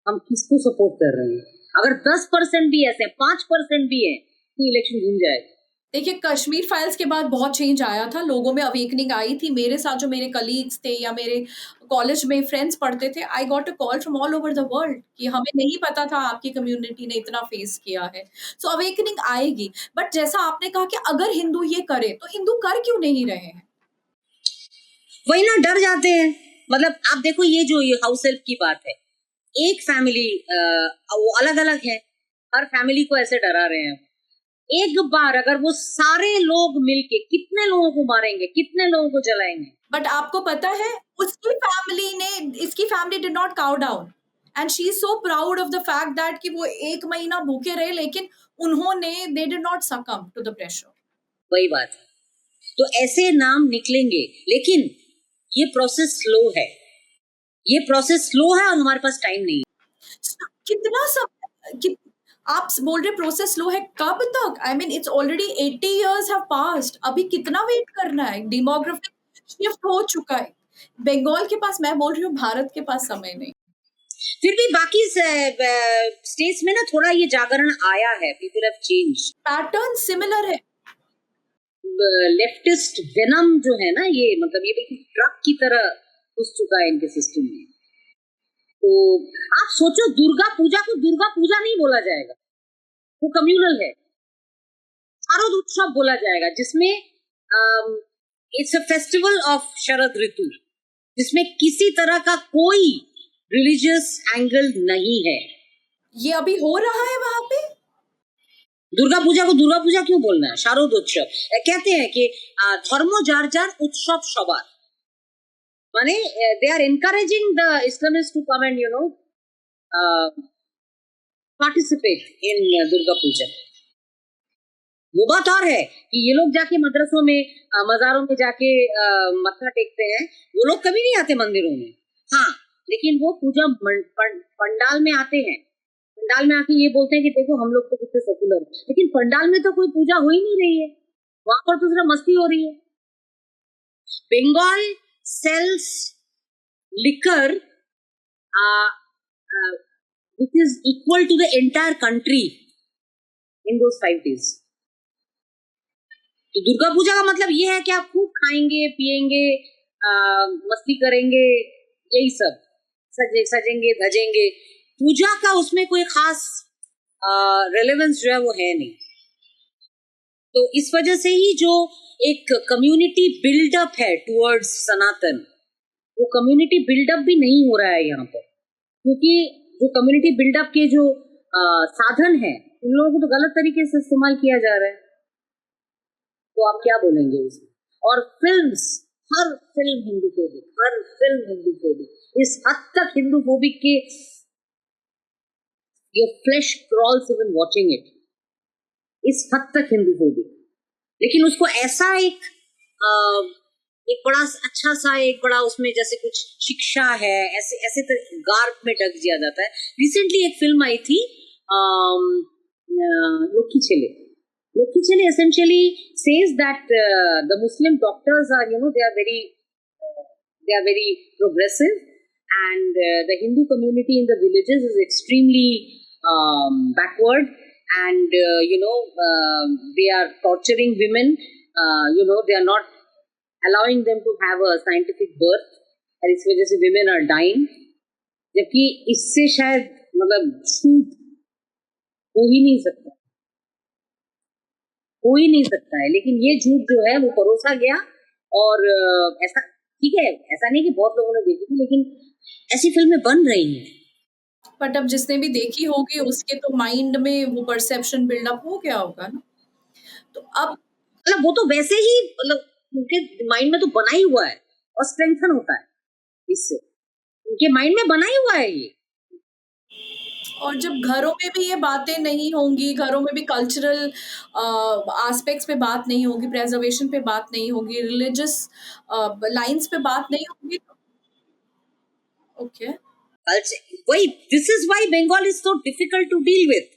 हम किसको सपोर्ट कर रहे हैं, अगर 10% भी ऐसे 5% भी है तो इलेक्शन घूम जाएगा। देखिए, कश्मीर फाइल्स के बाद बहुत चेंज आया था, लोगों में अवेकनिंग आई थी। मेरे साथ जो मेरे कलीग्स थे या मेरे कॉलेज में फ्रेंड्स पढ़ते थे, I got a call from all over the world कि हमें नहीं पता था आपकी कम्युनिटी ने इतना फेस किया है। सो अवेकनिंग आएगी, बट जैसा आपने कहा कि अगर हिंदू ये करे तो हिंदू कर क्यों नहीं रहे हैं? वही ना, डर जाते हैं। मतलब आप देखो, ये जो ये हाउस हेल्प की बात है, एक फैमिली वो अलग अलग है, हर फैमिली को ऐसे डरा रहे हैं। एक बार अगर वो सारे लोग मिलके कितने लोगों को मारेंगे, कितने लोगों को जलाएंगे। बट आपको पता है, उसकी फैमिली ने, इसकी family did not cow down, and she is so proud of the fact that कि वो 1 महीना भूखे रहे, लेकिन उन्होंने, they did not succumb to the pressure. वही बात है, तो ऐसे नाम निकलेंगे, लेकिन ये प्रोसेस स्लो है, ये प्रोसेस स्लो है और हमारे पास टाइम नहीं है। कितना सब आप बोल रहे प्रोसेस स्लो है, कब तक? I mean it's already 80 years have passed, अभी कितना वेट करना है? डेमोग्राफिक शिफ्ट हो चुका है। बंगाल के पास, मैं बोल रही हूँ, भारत के पास समय नहीं। फिर भी बाकी स्टेट्स में ना थोड़ा ये जागरण आया है, people have change, pattern similar है। लेफ्टिस्ट वेनम जो है ना, ये मतलब ये बिल्कुल ट्रक की तरह घुस चुका है इनके सिस्टम में। तो आप सोचो, दुर्गा पूजा को दुर्गा पूजा नहीं बोला जाएगा, वो कम्युनल है, शारद उत्सव बोला जाएगा, जिसमें इट्स अ फेस्टिवल ऑफ शरद ऋतु, जिसमें किसी तरह का कोई रिलीजियस एंगल नहीं है। ये अभी हो रहा है वहां पे। दुर्गा पूजा को दुर्गा पूजा क्यों बोलना है? शारद उत्सव कहते हैं कि धर्म जार जार उत्सव सबार, माने they are encouraging the Islamist to come and participate in Durga Puja. वो बात और है कि ये लोग जाके मदरसों में मजारों में जाके मत्था टेकते हैं, वो लोग कभी नहीं आते मंदिरों में। हाँ, लेकिन वो पूजा पंडाल में आते हैं, पंडाल में आके ये बोलते हैं कि देखो हम लोग तो कितने सेकुलर, लेकिन पंडाल में तो कोई पूजा हो ही नहीं रही है, वहां पर तो सिर्फ मस्ती हो रही है। Bengal sells liquor which is equal to the entire country in those 5 days. तो दुर्गा पूजा का मतलब ये है कि आप खूब खाएंगे पिएंगे, मस्ती करेंगे, यही सब, सजेंगे धजेंगे। पूजा का उसमें कोई खास रेलेवेंस जो है वो है नहीं। तो इस वजह से ही जो एक कम्युनिटी बिल्डअप है टुवर्ड्स सनातन, वो कम्युनिटी बिल्डअप भी नहीं हो रहा है यहाँ पर, क्योंकि जो कम्युनिटी बिल्डअप के जो साधन है उन लोगों को तो गलत तरीके से इस्तेमाल किया जा रहा है। तो आप क्या बोलेंगे उसमें? और फिल्म्स, हर फिल्म हिंदूफोबिक, हर फिल्म हिंदूफोबिक, इस हद तक हिंदूफोबिक के your flash crawls even watching it, इस हद तक हिंदूफोबिक। लेकिन उसको ऐसा एक बड़ा अच्छा सा एक बड़ा उसमें जैसे कुछ शिक्षा है, ऐसे गार्ब में ढक दिया जाता है। रिसेंटली एक फिल्म आई थी लोकी चले essentially says that the Muslim doctors are, they are very progressive, and the Hindu community in the villages is extremely backward, and they are torturing women, they are not allowing them to have a scientific birth, और इस वजह से women are dying, जबकि इससे शायद मतलब झूठ हो ही नहीं सकता है, लेकिन ये झूठ जो है वो परोसा गया। और ऐसा ठीक है, ऐसा नहीं कि बहुत लोगों ने देखी थी, लेकिन ऐसी फिल्में बन रही हैं। बट अब जिसने भी देखी होगी उसके तो माइंड में वो परसेप्शन बिल्डअप हो गया होगा ना। तो अब मतलब वो तो वैसे ही मतलब उनके माइंड में तो बना ही हुआ है और स्ट्रेंथन होता है इससे, उनके माइंड में बना ही हुआ है ये। और जब घरों में भी ये बातें नहीं होंगी, घरों में भी कल्चरल एस्पेक्ट्स पे बात नहीं होगी, प्रेजर्वेशन पे बात नहीं होगी, रिलीजियस लाइंस पे बात नहीं होगी, ओके वही this is why Bengal is so difficult to deal with.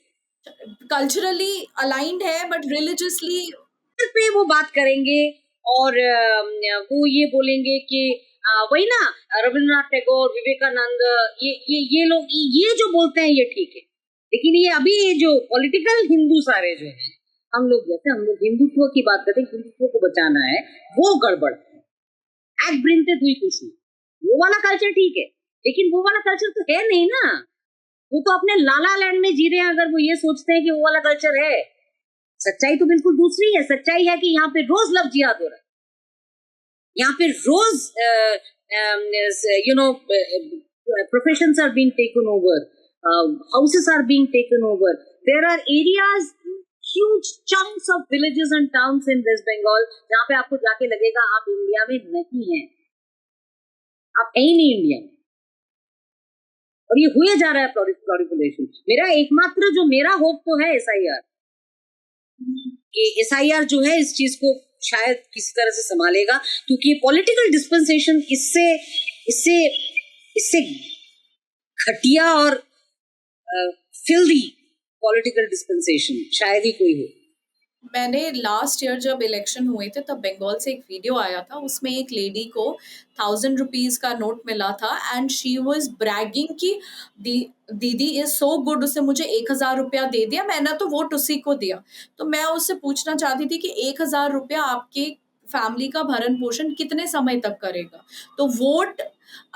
Culturally aligned है बट रिलीजियसली पे वो बात करेंगे और वो ये बोलेंगे कि वही ना रविंद्रनाथ टैगोर, विवेकानंद, ये लोग ये जो बोलते हैं ये ठीक है, लेकिन ये अभी जो पॉलिटिकल हिंदू सारे जो हैं, हम लोग हिंदुत्व की बात करते हैं, हिंदुत्व को बचाना है, वो गड़बड़ है। एक ब्रिंते दुई खुशी, वो वाला कल्चर ठीक है, लेकिन वो वाला कल्चर तो है नहीं ना। वो तो अपने लाला लैंड में जी रहे हैं अगर वो ये सोचते हैं कि वो वाला कल्चर है। सच्चाई तो बिल्कुल दूसरी है। सच्चाई है कि यहाँ पे रोज लव जिहाद हो रहा है, यहाँ पे रोज professions are being taken over, houses are being taken over. There are areas, huge chunks of villages and towns in West Bengal जहाँ पे आपको जाके लगेगा आप इंडिया में नहीं हैं, आप है ही नहीं इंडिया में। और ये हुए जा रहा है प्लॉरिफुलेशन। मेरा होप तो है SIR, कि SIR जो है इस चीज को शायद किसी तरह से संभालेगा, क्योंकि पॉलिटिकल डिस्पेंसेशन इससे घटिया और फिल्दी पॉलिटिकल डिस्पेंसेशन शायद ही कोई हो। मैंने लास्ट ईयर जब इलेक्शन हुए थे तब बंगाल से एक वीडियो आया था, उसमें एक लेडी को 1000 रुपीज का नोट मिला था एंड शी वाज ब्रैगिंग कि दीदी इज सो गुड, उसने मुझे 1000 रुपया दे दिया, मैंने तो वोट उसी को दिया। तो मैं उससे पूछना चाहती थी कि 1000 रुपया आपके फैमिली का भरण पोषण कितने समय तक करेगा? तो वोट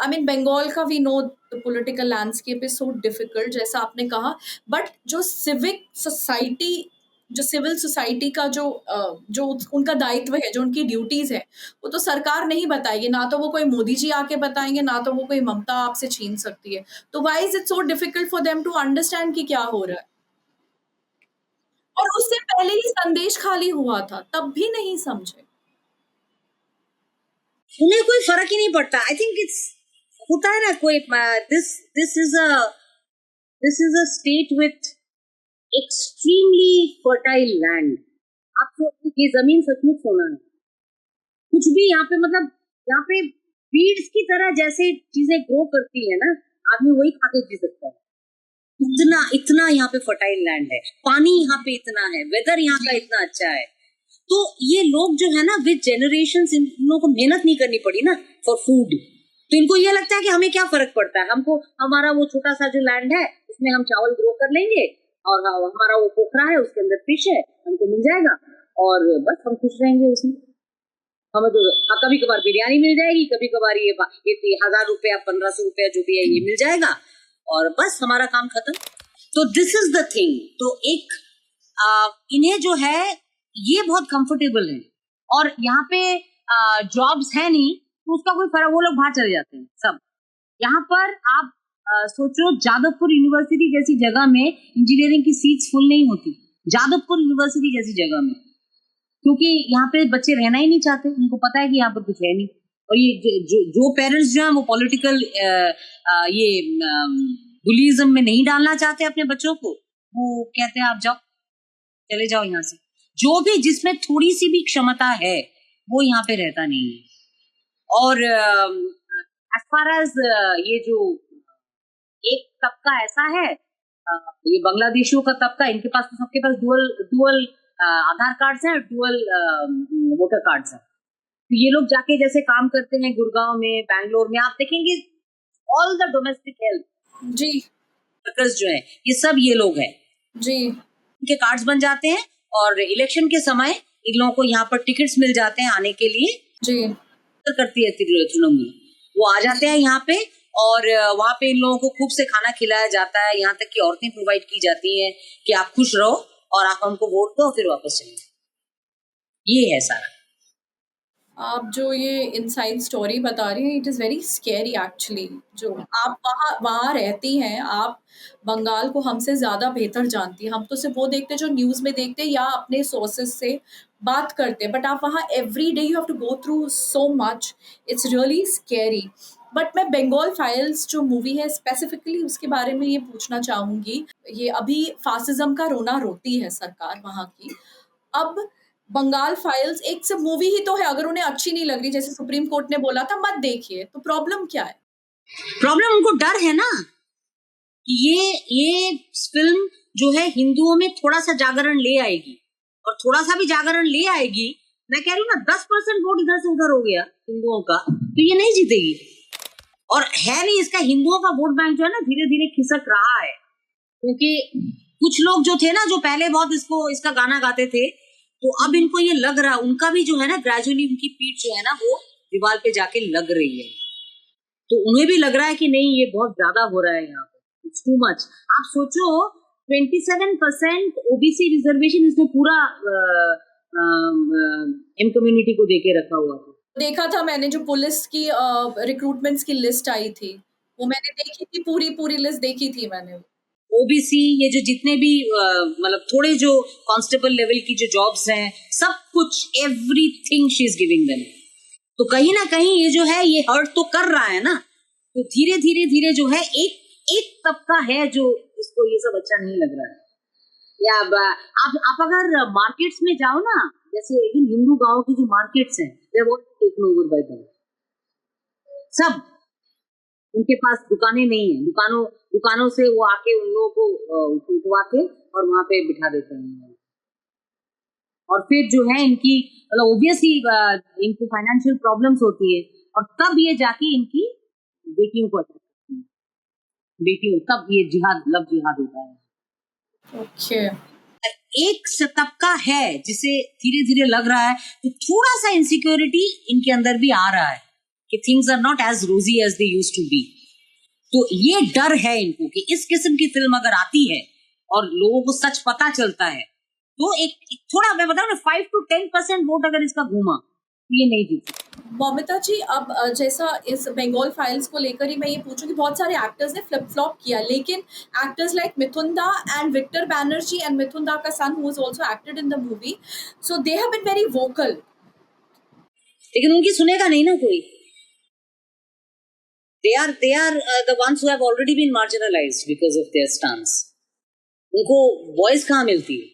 बंगाल का we know the political landscape is so difficult जैसा आपने कहा, बट जो सिविल सोसाइटी का जो उनका दायित्व है, जो उनकी ड्यूटीज है, वो तो सरकार नहीं बताएगी, ना तो वो कोई मोदी जी आके बताएंगे, ना तो वो कोई ममता आपसे छीन सकती है। तो why is it so difficult for them to understand कि क्या हो रहा है? और उससे पहले ही संदेश खाली हुआ था, तब भी नहीं समझे। उन्हें कोई फर्क ही नहीं पड़ता। आई थिंक इट्स होता है ना, कोई this is a state with extremely fertile land, आपको ये जमीन सचमुच सोना है। कुछ भी यहाँ पे मतलब यहाँ पे बीड्स की तरह जैसे चीजें ग्रो करती है ना, आदमी वही खा के जी सकता है। इतना इतना यहाँ पे फर्टाइल लैंड है, पानी यहाँ पे इतना है, वेदर यहाँ का इतना अच्छा है। तो ये लोग जो है ना विद जनरेशंस, इन लोगों को मेहनत नहीं करनी पड़ी ना फॉर फूड, तो इनको ये लगता है कि हमें क्या फर्क पड़ता है, हमको हमारा वो छोटा सा जो लैंड है उसमें हम चावल ग्रो कर लेंगे और हमारा वो पोखरा है उसके अंदर फिश है, हमको मिल जाएगा और बस हम खुश रहेंगे उसमें। हमें तो कभी कभार बिरयानी मिल जाएगी, कभी कभार ये 1000 रुपया 1500 रुपया जो भी है ये मिल जाएगा और बस हमारा काम खत्म। तो दिस इज द थिंग। तो एक इन्हें जो है ये बहुत कंफर्टेबल है और यहाँ पे जॉब्स है नहीं तो उसका कोई फर्क, वो लोग बाहर चले जाते हैं सब। यहाँ पर आप सोचो जादवपुर यूनिवर्सिटी जैसी जगह में इंजीनियरिंग की सीट्स फुल नहीं होती, जादवपुर यूनिवर्सिटी जैसी जगह में, क्योंकि यहाँ पे बच्चे रहना ही नहीं चाहते, उनको पता है कि यहाँ पर कुछ है नहीं। और ये जो पेरेंट्स जो हैं वो पॉलिटिकल ये बुलिज्म में नहीं डालना चाहते अपने बच्चों को, वो कहते हैं आप जाओ, चले जाओ यहाँ से। जो भी जिसमें थोड़ी सी भी क्षमता है वो यहाँ पे रहता नहीं है। और एज फार एज ये जो एक तबका ऐसा है, ये बांग्लादेशियों का तबका, इनके पास तो सबके पास डुअल आधार कार्ड्स हैं, डुअल वोटर कार्ड्स हैं। तो ये लोग जाके जैसे काम करते हैं गुड़गांव में, बैंगलोर में, आप देखेंगे ऑल द डोमेस्टिक हेल्थ जी वर्कर्स जो है ये सब ये लोग हैं जी, इनके कार्ड्स बन जाते हैं और इलेक्शन के समय इन लोगों को यहाँ पर टिकट्स मिल जाते हैं आने के लिए। जी करती है तृणमूल, वो आ जाते हैं यहाँ पे और वहाँ पे इन लोगों को खूब से खाना खिलाया जाता है, यहाँ तक कि औरतें प्रोवाइड की जाती हैं कि आप खुश रहो और आप हमको वोट दो फिर वापस चले जाओ। ये है सारा। आप जो ये इनसाइड स्टोरी बता रही हैं, it is very scary actually. जो आप वहाँ रहती हैं, आप बंगाल को हमसे ज़्यादा बेहतर जानती हैं। हम तो सिर्फ वो देखते हैं जो न्यूज़ में देखते हैं या अपने सोर्सेज से बात करते हैं, बट आप वहाँ every day you have to go through so much, it's really scary. But मैं बंगाल फाइल्स जो मूवी है स्पेसिफिकली उसके बारे में ये पूछना चाहूँगी। ये अभी फासिज्म का रोना रोती है सरकार वहाँ की। अब बंगाल फाइल्स एक सब मूवी ही तो है, अगर उन्हें अच्छी नहीं लग रही, जैसे सुप्रीम कोर्ट ने बोला था मत देखिए, तो प्रॉब्लम क्या है? प्रॉब्लम उनको डर है ना कि ये फिल्म जो है हिंदुओं में थोड़ा सा जागरण ले आएगी, और थोड़ा सा भी जागरण ले आएगी, मैं कह रही हूँ ना 10% वोट इधर से उधर हो गया हिंदुओं का तो ये नहीं जीतेगी। और है नहीं, इसका हिंदुओं का वोट बैंक जो है ना धीरे धीरे खिसक रहा है, क्योंकि कुछ लोग जो थे ना जो पहले बहुत इसका गाना गाते थे, तो अब इनको ये लग रहा, उनका भी जो है ना ग्रेजुअली उनकी पीठ जो है ना वो दीवार पे जाके लग रही है, तो उन्हें भी लग रहा है कि नहीं ये बहुत ज्यादा हो रहा है यहाँ पे, इट्स टू मच। आप सोचो 27% ओबीसी रिजर्वेशन इसने पूरा एम कम्युनिटी को देके रखा हुआ था। देखा था मैंने जो पुलिस की रिक्रूटमेंट्स की लिस्ट आई थी, वो मैंने देखी थी, पूरी लिस्ट देखी थी मैंने। ओबीसी ये जो जितने भी मतलब थोड़े जो कांस्टेबल लेवल की जो जॉब्स हैं, सब कुछ everything she is giving them. तो कहीं ना कहीं ये जो है ये हर्ट तो कर रहा है ना, तो धीरे धीरे जो है एक तबका है जो इसको ये सब अच्छा नहीं लग रहा है। या आप अगर मार्केट्स में जाओ ना, जैसे इन हिंदू गांव की जो मार्केट्स हैं, वो टेकन ओवर बाय देम, सब उनके पास दुकानें नहीं है, दुकानों से वो आके उन लोगों को उठवा के और वहां पे बिठा देते हैं, और फिर जो है इनकी मतलब ओब्वियसली इनको फाइनेंशियल प्रॉब्लम्स होती है, और तब ये जाके इनकी बेटियों को अटैक करती है, बेटियों, तब ये लव जिहाद होता है। ओके, एक तबका है जिसे धीरे धीरे लग रहा है, तो थोड़ा सा इनसिक्योरिटी इनके अंदर भी आ रहा है कि things are not as rosy as they used to be. तो ये डर है इनको कि इस किस्म की फिल्म अगर आती है और लोगों को सच पता चलता है, तो एक थोड़ा मैं बताऊं ना 5 to 10% वोट अगर इसका घूमा तो ये नहीं जीती। ममिता जी, अब जैसा इस बंगाल फाइल्स को लेकर ही मैं ये पूछूं कि बहुत सारे एक्टर्स ने फ्लिप फ्लॉप किया, लेकिन actors like Mithun da and Victor Banerjee and Mithun da का son who was also acted in the movie, so they have been very vocal. लेकिन उनकी सुनेगा नहीं ना कोई। They are the ones who have already been marginalized because of their stance. उनको voice कहाँ मिलती है?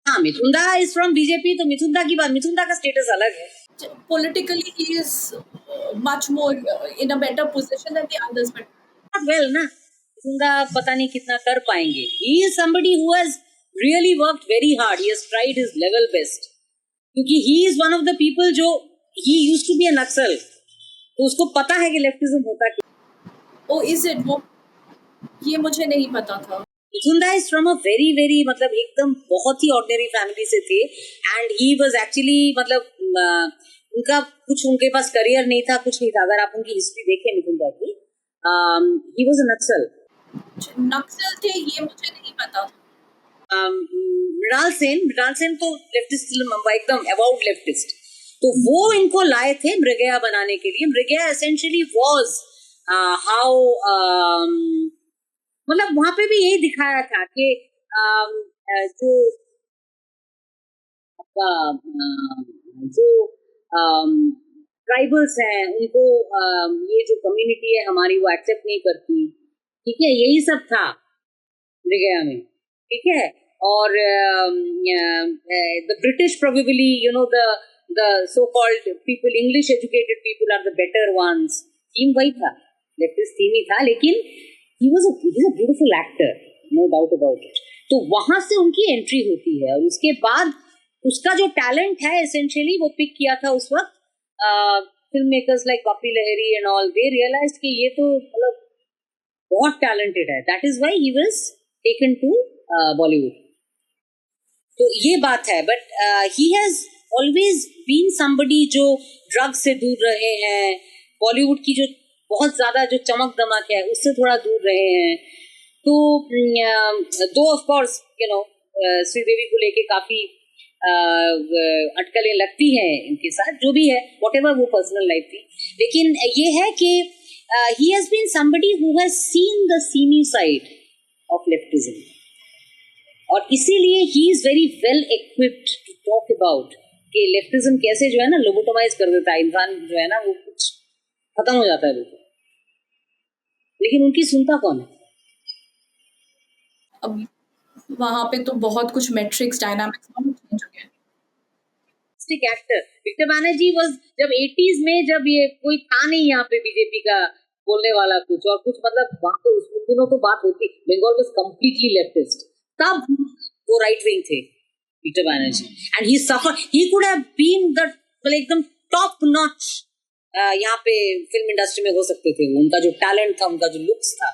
हाँ, मिथुन दा इज फ्रॉम बीजेपी, तो मिथुन दा की बात, मिथुन दा का स्टेटस अलग है. Politically, he is much more in a better position than the others. But Not well ना, मिथुन दा पता नहीं कितना कर पाएंगे. He is somebody who has really worked very hard. He has tried his level best. क्योंकि he is one of the people जो he used to be a Naxal, तो उसको पता है कि लेफ्टिज्म होता क्या. oh, is it? वो ये मुझे नहीं पता था. मिथुन दा is from a very very मतलब एकदम बहुत ही ऑर्डिनरी फैमिली से थे. एंड ही वाज एक्चुअली मतलब उनका कुछ उनके पास करियर नहीं था, कुछ नहीं था. अगर आप उनकी हिस्ट्री देखें मिथुन दा की, ही वाज अ नक्सल. नक्सल थे ये मुझे नहीं पता. मृणाल सेन तो लेफ्टिस्ट, एकदम अबाउट लेफ्टिस्ट. तो वो इनको लाए थे मृगया बनाने के लिए. मृगया एसेंशियली वाज हाउ मतलब वहां पे भी यही दिखाया था कि जो आपका जो ट्राइबल्स हैं उनको ये जो कम्युनिटी है हमारी वो एक्सेप्ट नहीं करती. ठीक है, यही सब था मृगया में. ठीक है, और the British probably you know the so called people, English educated people are the better ones. Theme वही था, लेफ्टिस्ट थीम ही था. लेकिन he was a beautiful actor, no doubt about it. तो वहां से उनकी एंट्री होती है. और उसके बाद उसका जो टैलेंट है एसेंशियली वो पिक किया था उस वक्त film makers like Bappi Lahiri and all. They realised कि ये तो मतलब बहुत टैलेंटेड है. That is why he was taken to Bollywood. तो ये बात है. But he has always been somebody जो ड्रग्स से दूर रहे हैं, बॉलीवुड की जो बहुत ज्यादा जो चमक दमक है उससे थोड़ा दूर रहे हैं. तो दो of course you know Sridevi को लेके काफी अटकलें लगती हैं इनके साथ, जो भी है व्हाटएवर वो पर्सनल लाइफ थी. लेकिन ये है कि he has been somebody who has seen the seamy side of leftism. और इसीलिए he is very well equipped to talk about कि लेफ्टिज्म कैसे जो है ना लोबोटोमाइज कर देता है इंसान, जो है ना वो कुछ खत्म हो जाता है बिल्कुल. लेकिन उनकी सुनता कौन है? अब वहां पे तो बहुत कुछ मैट्रिक्स डायनामिक्स चेंज हो गया. एक्टर विक्टर बैनर्जी वाज जब 80s में, जब ये कोई था नहीं यहाँ पे बीजेपी का बोलने वाला कुछ और कुछ, मतलब वहां तो उस दिनों तो बात होती, बंगाल वाज कंप्लीटली लेफ्टिस्ट. तब वो राइट विंग थे Victor Banerjee. And he suffer, he could have been the एकदम टॉप नॉच यहाँ पे फिल्म इंडस्ट्री में हो सकते थे. उनका जो टैलेंट था, उनका जो लुक्स था,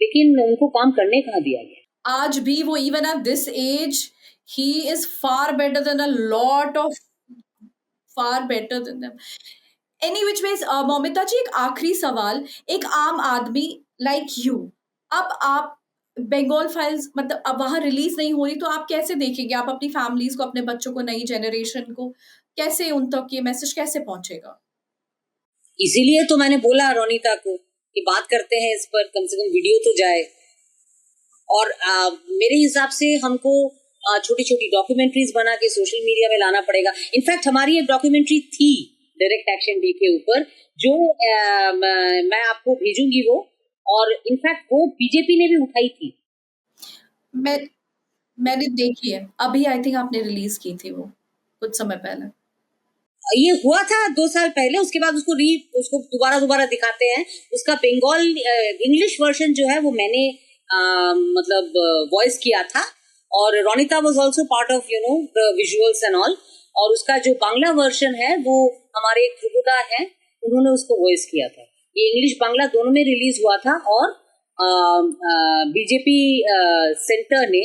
लेकिन उनको काम करने कहाँ दिया गया. आज भी वो even at this age he is far better than a lot of far better than them. Any which ways Moumita ji, एक आखिरी सवाल. एक आम आदमी लाइक यू, अब आप बंगाल फाइल्स मतलब अब वहां रिलीज नहीं हो रही, तो आप कैसे देखेंगे? आप अपनी फैमिलीज को, अपने बच्चों को, नई जनरेशन को कैसे उन तक ये मैसेज कैसे पहुंचेगा? इसीलिए तो मैंने बोला रोनीता को कि बात करते हैं इस पर, कम से कम वीडियो तो जाए. और मेरे हिसाब से हमको छोटी छोटी डॉक्यूमेंट्रीज बना के सोशल मीडिया में लाना पड़ेगा. इनफैक्ट हमारी एक डॉक्यूमेंट्री थी डायरेक्ट एक्शन डे के ऊपर, जो मैं आपको भेजूंगी वो. और इनफैक्ट वो बीजेपी ने भी उठाई थी. मैंने देखी है अभी, आई थिंक आपने रिलीज की थी वो कुछ समय पहले. ये हुआ था 2 साल पहले. उसके बाद उसको दोबारा दिखाते हैं. उसका बंगाल इंग्लिश वर्जन जो है वो मैंने मतलब वॉइस किया था. और Ronita was also part of you know the visuals and all. और उसका जो बांग्ला वर्जन है वो हमारे एक ध्रुवदा है, उन्होंने उसको वॉइस किया था. ये इंग्लिश बांग्ला दोनों में रिलीज हुआ था. और बीजेपी सेंटर ने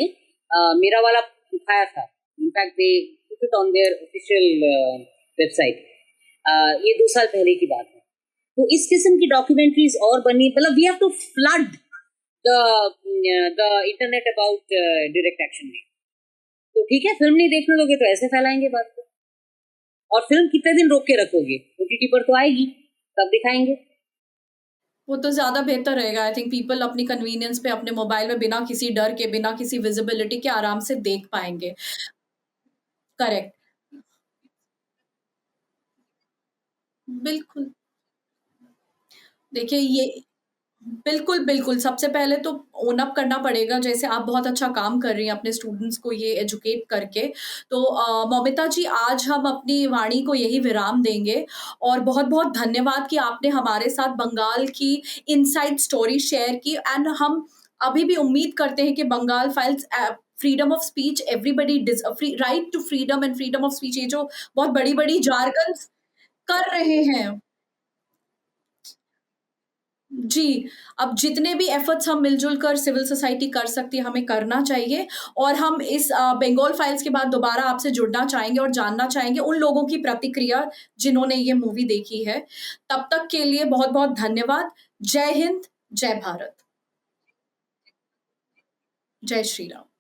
मेरा वाला उठाया था. In fact they put it on their official website. ये 2 साल पहले की बात है. तो इस किस्म की डॉक्यूमेंट्रीज और बनी, मतलब we have to flood the internet about direct action day. तो ठीक है, फिल्म नहीं देखने दोगे तो ऐसे फैलाएंगे बात को. और फिल्म कितने दिन रोक के रखोगे? ओटीटी पर तो आएगी, तब दिखाएंगे. वो तो ज्यादा बेहतर रहेगा. आई थिंक पीपल अपनी कन्वीनियंस पे अपने मोबाइल में बिना किसी डर के, बिना किसी विजिबिलिटी के आराम से देख पाएंगे. करेक्ट, बिल्कुल. देखिए ये बिल्कुल, बिल्कुल। सबसे पहले तो ओन अप करना पड़ेगा, जैसे आप बहुत अच्छा काम कर रही हैं अपने स्टूडेंट्स को ये एजुकेट करके। तो मौमिता जी, आज हम अपनी वाणी को यही विराम देंगे और बहुत-बहुत धन्यवाद कि आपने हमारे साथ बंगाल की इनसाइड स्टोरी शेयर की एंड हम अभी भी उम्मीद करते हैं कि Bengal files freedom of speech everybody free right to freedom and freedom of speech, ये जो बहुत बड़ी-बड़ी जार्गन्स कर रहे हैं। जी, अब जितने भी एफर्ट्स हम मिल-जुल कर सिविल सोसाइटी कर सकती है, हमें करना चाहिए और हम इस बंगाल फाइल्स के बाद दोबारा आपसे जुड़ना चाहेंगे और जानना चाहेंगे उन लोगों की प्रतिक्रिया जिन्होंने ये मूवी देखी है। तब तक के लिए बहुत-बहुत धन्यवाद। जय हिंद, जय भारत। जय श्री राम।